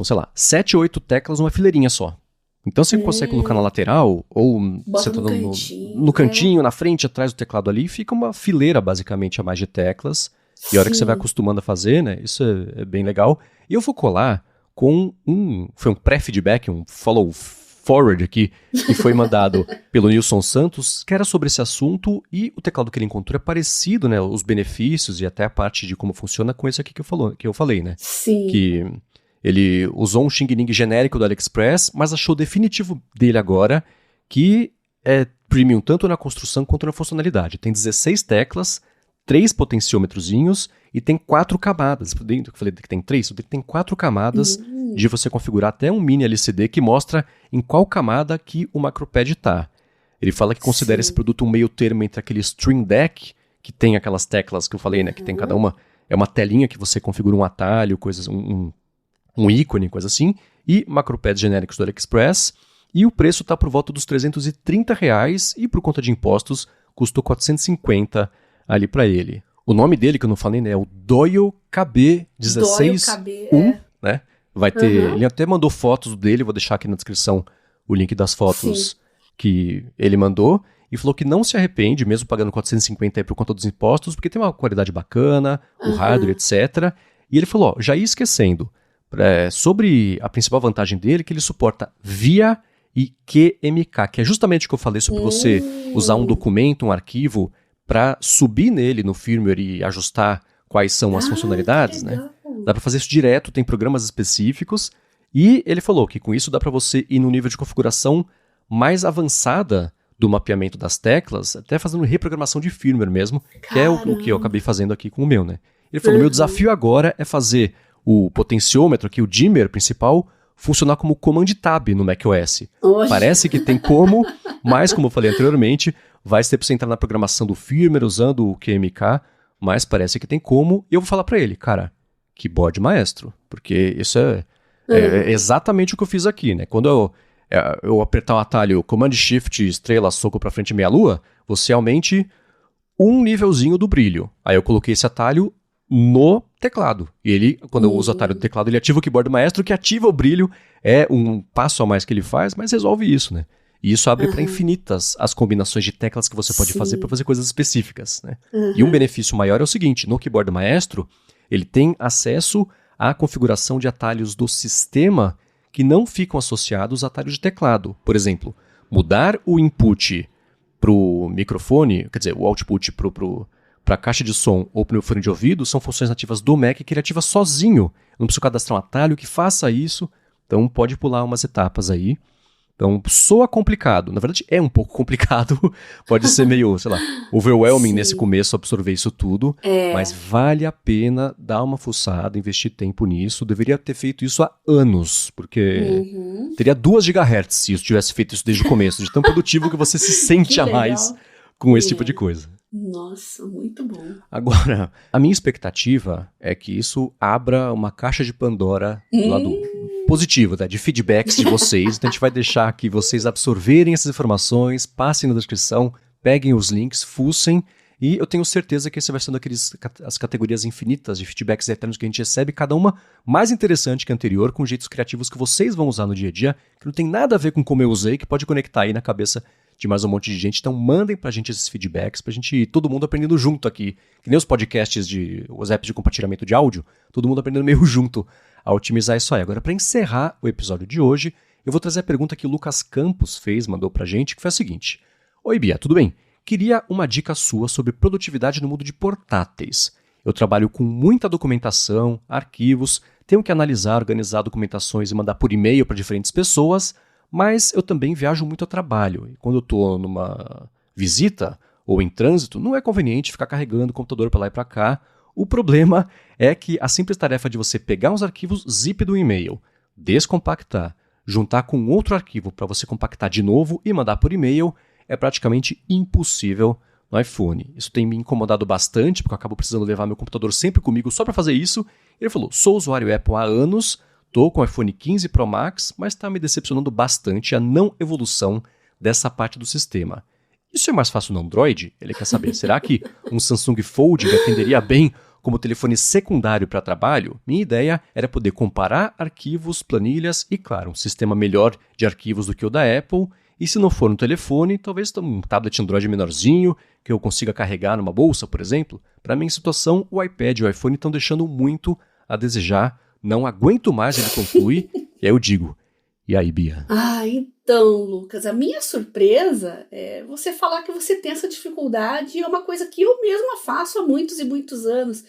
sei lá, 7 ou 8 teclas numa fileirinha só. Então você consegue colocar na lateral, ou você tá no cantinho, na frente, atrás do teclado ali, fica uma fileira basicamente a mais de teclas. E a hora que você vai acostumando a fazer, né, isso é bem legal. E eu vou colar com foi um pré-feedback, um follow forward aqui, que foi mandado pelo Nilson Santos, que era sobre esse assunto, e o teclado que ele encontrou é parecido, né, os benefícios e até a parte de como funciona com esse aqui que eu falei, né. Sim. Que ele usou um Xing Ling genérico do AliExpress, mas achou o definitivo dele agora, que é premium tanto na construção quanto na funcionalidade. Tem 16 teclas, 3 potenciômetrozinhos e tem 4 camadas. Eu falei que tem 3, tem 4 camadas de você configurar até um mini LCD que mostra em qual camada que o Macropad está. Ele fala que considera esse produto um meio termo entre aquele Stream Deck, que tem aquelas teclas que eu falei, né, que tem cada uma, é uma telinha que você configura um atalho, coisas, um ícone, coisa assim, e Macropads genéricos do AliExpress, e o preço está por volta dos R$330, e por conta de impostos, custou R$450 ali para ele. O nome dele, que eu não falei, né, é o Doyle KB16-1, né? Vai ter, ele até mandou fotos dele, vou deixar aqui na descrição o link das fotos que ele mandou, e falou que não se arrepende, mesmo pagando 450 aí por conta dos impostos, porque tem uma qualidade bacana, o hardware, etc. E ele falou, já ia esquecendo, sobre a principal vantagem dele, que ele suporta VIA e QMK, que é justamente o que eu falei sobre você usar um documento, um arquivo, para subir nele no firmware e ajustar quais são as funcionalidades, né? Dá para fazer isso direto, tem programas específicos, e ele falou que com isso dá para você ir no nível de configuração mais avançada do mapeamento das teclas, até fazendo reprogramação de firmware mesmo, que é o que eu acabei fazendo aqui com o meu, né? Ele falou, meu desafio agora é fazer o potenciômetro, aqui o dimmer principal, funcionar como Command Tab no macOS. Parece que tem como, mas como eu falei anteriormente, vai ser para você entrar na programação do firmware usando o QMK, mas parece que tem como, e eu vou falar para ele, cara, keyboard maestro, porque isso é exatamente o que eu fiz aqui, né? Quando eu apertar o atalho Command Shift, estrela, soco para frente, meia lua, você aumente um nívelzinho do brilho. Aí eu coloquei esse atalho no teclado. E ele, quando eu uso o atalho do teclado, ele ativa o keyboard maestro, que ativa o brilho, é um passo a mais que ele faz, mas resolve isso, né? E isso abre para infinitas as combinações de teclas que você pode fazer para fazer coisas específicas, né? E um benefício maior é o seguinte, no keyboard maestro, ele tem acesso à configuração de atalhos do sistema que não ficam associados a atalhos de teclado. Por exemplo, mudar o input para o microfone, quer dizer, o output para o para caixa de som ou para o meu fone de ouvido são funções nativas do Mac que ele ativa sozinho. Eu não preciso cadastrar um atalho que faça isso. Então pode pular umas etapas aí. Então soa complicado. Na verdade é um pouco complicado. Pode ser meio, sei lá, overwhelming nesse começo absorver isso tudo. Mas vale a pena dar uma fuçada, investir tempo nisso. Deveria ter feito isso há anos. Porque teria 2 GHz se eu tivesse feito isso desde o começo. De tão produtivo que você se sente a mais com esse tipo de coisa. Nossa, muito bom. Agora, a minha expectativa é que isso abra uma caixa de Pandora do lado positivo, tá? De feedbacks de vocês. Então a gente vai deixar aqui vocês absorverem essas informações, passem na descrição, peguem os links, fuçem. E eu tenho certeza que esse vai sendo as categorias infinitas de feedbacks eternos que a gente recebe, cada uma mais interessante que a anterior, com jeitos criativos que vocês vão usar no dia a dia, que não tem nada a ver com como eu usei, que pode conectar aí na cabeça de mais um monte de gente. Então mandem pra gente esses feedbacks, pra gente ir todo mundo aprendendo junto aqui. Que nem os podcasts, os apps de compartilhamento de áudio, todo mundo aprendendo meio junto a otimizar isso aí. Agora, pra encerrar o episódio de hoje, eu vou trazer a pergunta que o Lucas Campos mandou pra gente, que foi a seguinte. Oi, Bia, tudo bem? Queria uma dica sua sobre produtividade no mundo de portáteis. Eu trabalho com muita documentação, arquivos, tenho que analisar, organizar documentações e mandar por e-mail para diferentes pessoas, mas eu também viajo muito a trabalho. E quando eu estou numa visita ou em trânsito, não é conveniente ficar carregando o computador para lá e para cá. O problema é que a simples tarefa de você pegar uns arquivos zip do e-mail, descompactar, juntar com outro arquivo para você compactar de novo e mandar por e-mail é praticamente impossível no iPhone. Isso tem me incomodado bastante, porque eu acabo precisando levar meu computador sempre comigo só para fazer isso. Ele falou, sou usuário Apple há anos, estou com o iPhone 15 Pro Max, mas está me decepcionando bastante a não evolução dessa parte do sistema. Isso é mais fácil no Android? Ele quer saber, será que um Samsung Fold me atenderia bem como telefone secundário para trabalho? Minha ideia era poder comparar arquivos, planilhas e, claro, um sistema melhor de arquivos do que o da Apple. E se não for no telefone, talvez um tablet Android menorzinho, que eu consiga carregar numa bolsa, por exemplo. Para minha situação, o iPad e o iPhone estão deixando muito a desejar. Não aguento mais, ele conclui. E aí eu digo, e aí, Bia? Então, Lucas, a minha surpresa é você falar que você tem essa dificuldade. É uma coisa que eu mesma faço há muitos e muitos anos.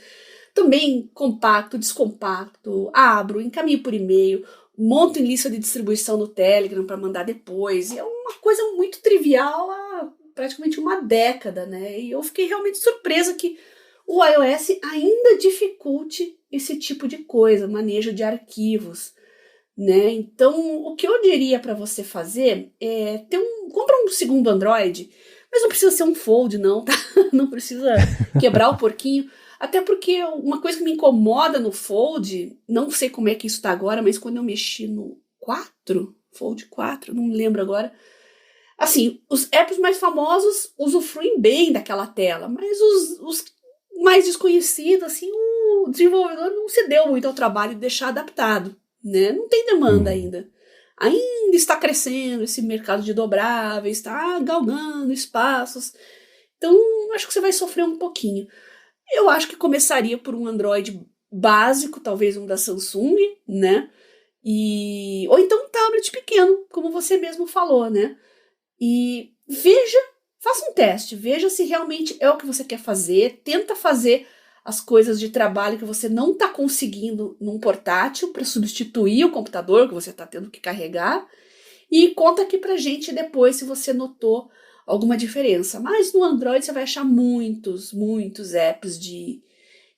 Também compacto, descompacto, abro, encaminho por e-mail, monto em lista de distribuição no Telegram para mandar depois. E é uma coisa muito trivial há praticamente uma década, né? E eu fiquei realmente surpresa que o iOS ainda dificulte esse tipo de coisa, manejo de arquivos, né? Então, o que eu diria para você fazer é compra um segundo Android, mas não precisa ser um Fold, não, tá? Não precisa quebrar o porquinho. Até porque uma coisa que me incomoda no Fold, não sei como é que isso tá agora, mas quando eu mexi no 4, Fold 4, não me lembro agora, assim, os apps mais famosos usufruem bem daquela tela, mas os mais desconhecidos, assim, o desenvolvedor não se deu muito ao trabalho de deixar adaptado, né? Não tem demanda ainda. Ainda está crescendo esse mercado de dobráveis, está galgando espaços. Então, acho que você vai sofrer um pouquinho. Eu acho que começaria por um Android básico, talvez um da Samsung, né? Ou então um tablet pequeno, como você mesmo falou, né? E faça um teste, veja se realmente é o que você quer fazer, tenta fazer as coisas de trabalho que você não está conseguindo num portátil para substituir o computador que você está tendo que carregar e conta aqui pra gente depois se você notou alguma diferença. Mas no Android você vai achar muitos apps de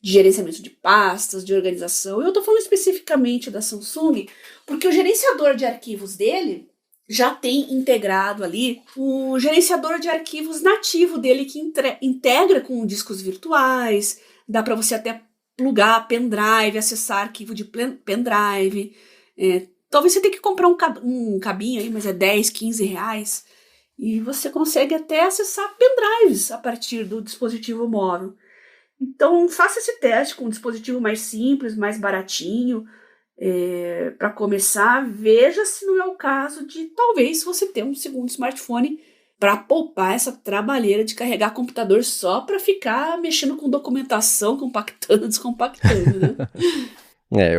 gerenciamento de pastas, de organização. Eu estou falando especificamente da Samsung, porque o gerenciador de arquivos dele já tem integrado ali o gerenciador de arquivos nativo dele, que integra com discos virtuais, dá para você até plugar pendrive, acessar arquivo de pendrive. Talvez você tenha que comprar um cabinho aí, mas é 10, 15 reais. E você consegue até acessar pendrives a partir do dispositivo móvel. Então, faça esse teste com um dispositivo mais simples, mais baratinho. Para começar, veja se não é o caso de talvez você ter um segundo smartphone para poupar essa trabalheira de carregar computador só para ficar mexendo com documentação, compactando, descompactando, né?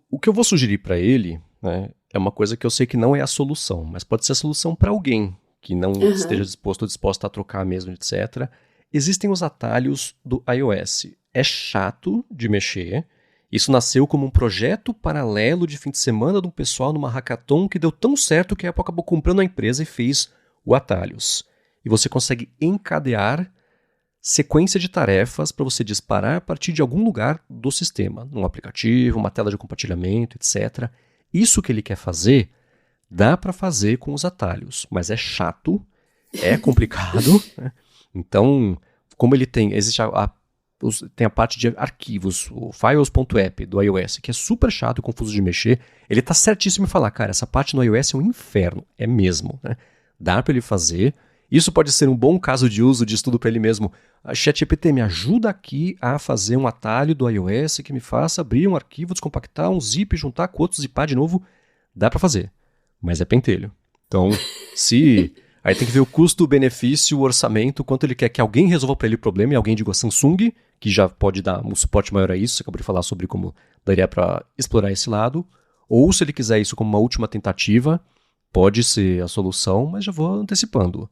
O que eu vou sugerir para ele, né, é uma coisa que eu sei que não é a solução, mas pode ser a solução para alguém que não esteja disposto ou disposta a trocar mesmo, etc. existem os atalhos do iOS. É chato de mexer. Isso nasceu como um projeto paralelo de fim de semana de um pessoal numa hackathon que deu tão certo que a Apple acabou comprando a empresa e fez o Atalhos. E você consegue encadear sequência de tarefas para você disparar a partir de algum lugar do sistema, num aplicativo, uma tela de compartilhamento, etc. Isso que ele quer fazer, dá para fazer com os atalhos, mas é chato, é complicado, né? Então, como ele tem, tem a parte de arquivos, o files.app do iOS, que é super chato e confuso de mexer, ele tá certíssimo em falar, cara, essa parte no iOS é um inferno, é mesmo, né? Dá para ele fazer. Isso pode ser um bom caso de uso de estudo para ele mesmo. A ChatGPT me ajuda aqui a fazer um atalho do iOS que me faça abrir um arquivo, descompactar um zip, juntar com outro, zipar de novo. Dá para fazer, mas é pentelho. Então, aí tem que ver o custo, o benefício, o orçamento, quanto ele quer que alguém resolva para ele o problema, e alguém diga Samsung, que já pode dar um suporte maior a isso, você acabou de falar sobre como daria para explorar esse lado, ou se ele quiser isso como uma última tentativa, pode ser a solução, mas já vou antecipando.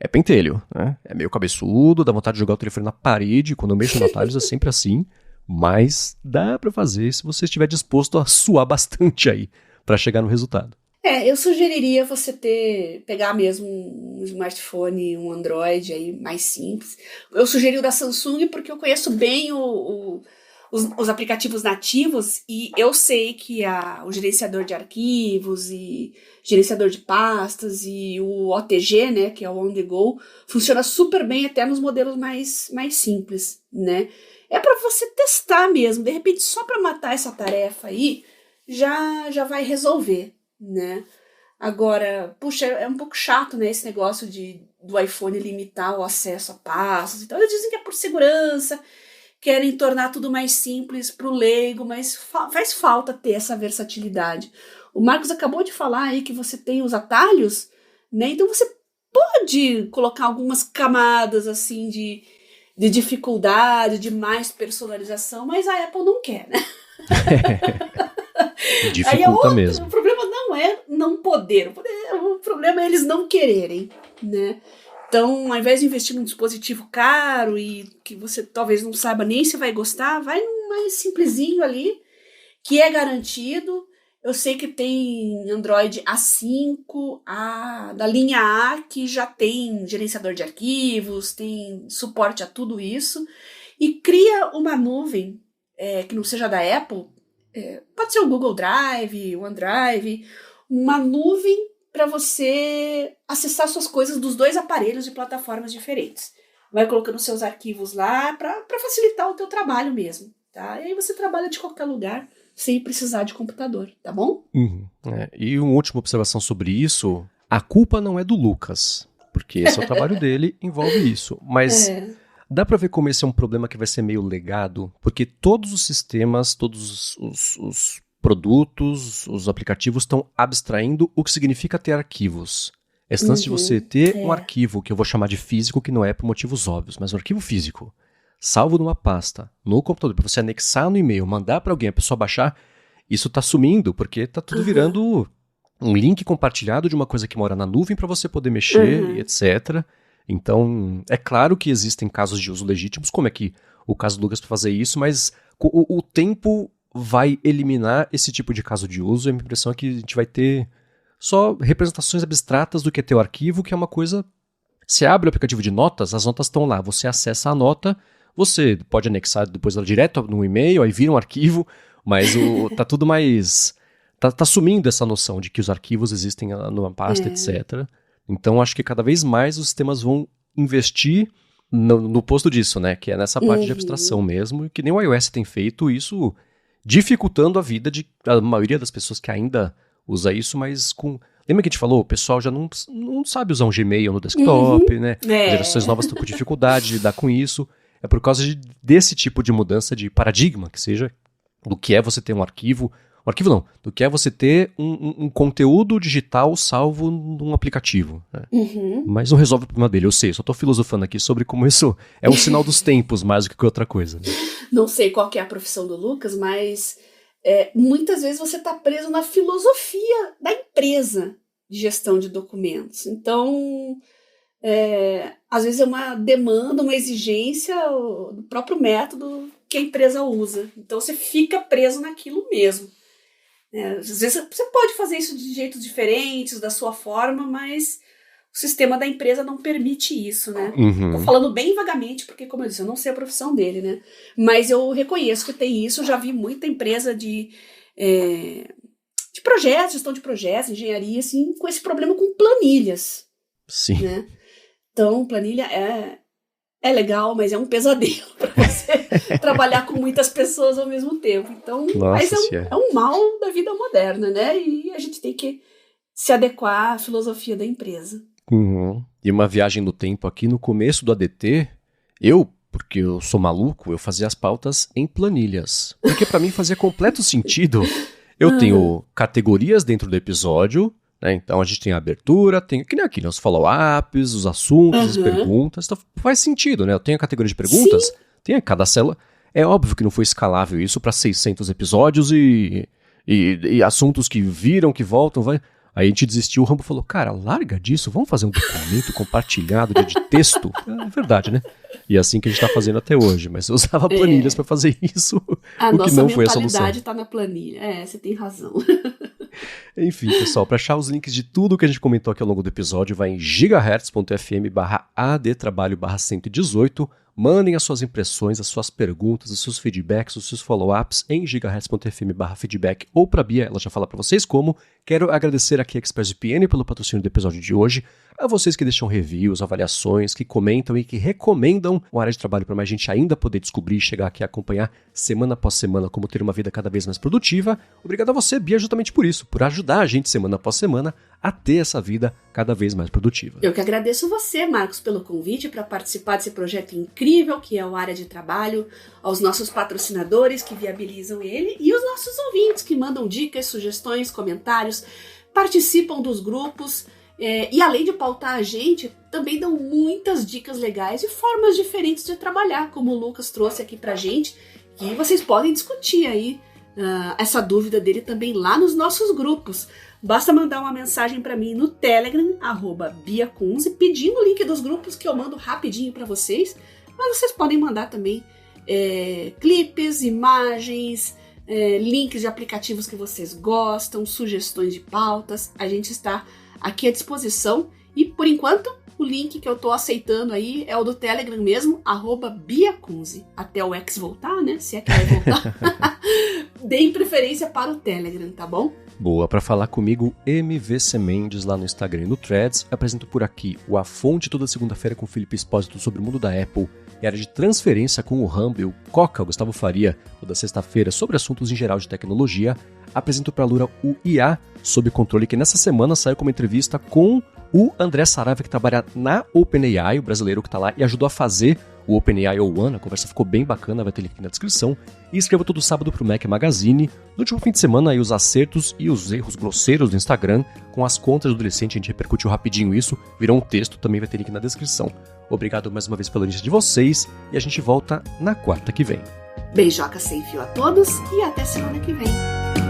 É pentelho, né? É meio cabeçudo, dá vontade de jogar o telefone na parede, quando eu mexo no atalhos é sempre assim, mas dá para fazer se você estiver disposto a suar bastante aí para chegar no resultado. Eu sugeriria você pegar mesmo um smartphone, um Android aí mais simples. Eu sugeri o da Samsung porque eu conheço bem os aplicativos nativos e eu sei que o gerenciador de arquivos e gerenciador de pastas e o OTG, né, que é o On The Go, funciona super bem até nos modelos mais simples, né? É para você testar mesmo, de repente só para matar essa tarefa aí, já vai resolver, né? Agora, puxa, é um pouco chato, né, esse negócio do iPhone limitar o acesso a pastas. Então eles dizem que é por segurança, querem tornar tudo mais simples para o leigo, mas faz falta ter essa versatilidade. O Marcos acabou de falar aí que você tem os atalhos, né? Então você pode colocar algumas camadas assim de dificuldade, de mais personalização, mas a Apple não quer, né? Dificulta mesmo. O problema não é não poder, o problema é eles não quererem, né? Então, ao invés de investir num dispositivo caro e que você talvez não saiba nem se vai gostar, vai num mais simplesinho ali, que é garantido. Eu sei que tem Android A5, da linha A, que já tem gerenciador de arquivos, tem suporte a tudo isso, e cria uma nuvem que não seja da Apple, pode ser o Google Drive, o OneDrive, uma nuvem para você acessar suas coisas dos dois aparelhos de plataformas diferentes. Vai colocando seus arquivos lá para facilitar o teu trabalho mesmo, tá? E aí você trabalha de qualquer lugar sem precisar de computador, tá bom? Uhum. E uma última observação sobre isso, a culpa não é do Lucas, porque esse é o trabalho dele, envolve isso. Mas dá para ver como esse é um problema que vai ser meio legado, porque todos os sistemas, todos os produtos, os aplicativos estão abstraindo o que significa ter arquivos. Esse lance de você ter um arquivo, que eu vou chamar de físico, que não é por motivos óbvios, mas um arquivo físico, salvo numa pasta, no computador, para você anexar no e-mail, mandar para alguém, a pessoa baixar, isso está sumindo, porque está tudo virando um link compartilhado de uma coisa que mora na nuvem para você poder mexer, e etc. Então, é claro que existem casos de uso legítimos, como é que o caso do Lucas para fazer isso, mas o tempo vai eliminar esse tipo de caso de uso. A minha impressão é que a gente vai ter só representações abstratas do que é ter o arquivo, que é uma coisa... Você abre o aplicativo de notas, as notas estão lá, você acessa a nota, você pode anexar depois ela direto no e-mail, aí vira um arquivo, mas tá tudo mais... Tá sumindo essa noção de que os arquivos existem numa pasta, etc. Então, acho que cada vez mais os sistemas vão investir no posto disso, né? Que é nessa parte de abstração mesmo, e que nem o iOS tem feito isso, dificultando a vida de a maioria das pessoas que ainda usa isso, mas com... Lembra que a gente falou? O pessoal já não sabe usar um Gmail no desktop, né? Gerações novas estão com dificuldade de lidar com isso. É por causa desse tipo de mudança de paradigma, que seja do que é você ter um arquivo não, do que é você ter um conteúdo digital salvo num aplicativo. Né? Mas não resolve o problema dele, eu sei, só tô filosofando aqui sobre como isso é um sinal dos tempos mais do que outra coisa. Né? Não sei qual que é a profissão do Lucas, mas muitas vezes você tá preso na filosofia da empresa de gestão de documentos. Então, às vezes é uma demanda, uma exigência do próprio método que a empresa usa. Então você fica preso naquilo mesmo. Às vezes você pode fazer isso de jeitos diferentes, da sua forma, mas o sistema da empresa não permite isso, né? Tô falando bem vagamente, porque, como eu disse, eu não sei a profissão dele, né? Mas eu reconheço que tem isso, eu já vi muita empresa de projetos, gestão de projetos, engenharia, assim, com esse problema com planilhas. Sim. Né? Então, planilha é legal, mas é um pesadelo para você trabalhar com muitas pessoas ao mesmo tempo. Então, mas é um mal da vida moderna, né? E a gente tem que se adequar à filosofia da empresa. E uma viagem no tempo aqui no começo do ADT, porque eu sou maluco, eu fazia as pautas em planilhas. Porque para mim fazia completo sentido. Eu tenho categorias dentro do episódio, né? Então a gente tem a abertura, tem que nem aqui, né? Os follow-ups, os assuntos, as perguntas. Então faz sentido, né? Eu tenho a categoria de perguntas, Sim. tem a cada célula. É óbvio que não foi escalável isso para 600 episódios e assuntos que viram, que voltam, vai. Aí a gente desistiu, o Rambo falou, cara, larga disso, vamos fazer um documento compartilhado de texto. É verdade, né? E é assim que a gente tá fazendo até hoje, mas eu usava planilhas para fazer isso, o que não foi a solução. A mentalidade tá na planilha, você tem razão. Enfim, pessoal, para achar os links de tudo que a gente comentou aqui ao longo do episódio, vai em gigahertz.fm/adtrabalho/118. Mandem as suas impressões, as suas perguntas, os seus feedbacks, os seus follow-ups em gigahertz.fm/feedback ou para a Bia, ela já fala para vocês como. Quero agradecer aqui a ExpressVPN pelo patrocínio do episódio de hoje, a vocês que deixam reviews, avaliações, que comentam e que recomendam uma área de trabalho para mais gente ainda poder descobrir e chegar aqui a acompanhar semana após semana como ter uma vida cada vez mais produtiva. Obrigado a você, Bia, justamente por isso, por ajudar a gente semana após semana a ter essa vida cada vez mais produtiva. Eu que agradeço você, Marcos, pelo convite para participar desse projeto incrível que é o Área de Trabalho, aos nossos patrocinadores que viabilizam ele e os nossos ouvintes que mandam dicas, sugestões, comentários, participam dos grupos e além de pautar a gente, também dão muitas dicas legais e formas diferentes de trabalhar, como o Lucas trouxe aqui pra gente, que vocês podem discutir aí essa dúvida dele também lá nos nossos grupos. Basta mandar uma mensagem para mim no Telegram, @BiaCunze, pedindo o link dos grupos que eu mando rapidinho para vocês. Mas vocês podem mandar também clipes, imagens, links de aplicativos que vocês gostam, sugestões de pautas. A gente está aqui à disposição. E, por enquanto, o link que eu estou aceitando aí é o do Telegram mesmo, @BiaCunze. Até o X voltar, né? Se é que vai voltar. Deem preferência para o Telegram, tá bom? Boa, para falar comigo, MVC Mendes lá no Instagram e no Threads. Apresento por aqui o A Fonte toda segunda-feira com o Felipe Espósito sobre o mundo da Apple e área de transferência com o Rambo e o Coca, o Gustavo Faria, toda sexta-feira sobre assuntos em geral de tecnologia. Apresento para a Lura o IA sob controle, que nessa semana saiu com uma entrevista com o André Saravia, que trabalha na OpenAI, o brasileiro que está lá e ajudou a fazer o OpenAI One. A conversa ficou bem bacana, vai ter link na descrição. E escreva todo sábado pro Mac Magazine. No último fim de semana, aí os acertos e os erros grosseiros do Instagram com as contas do adolescente. A gente repercutiu rapidinho isso, virou um texto, também vai ter link na descrição. Obrigado mais uma vez pela audiência de vocês e a gente volta na quarta que vem. Beijoca sem fio a todos e até semana que vem.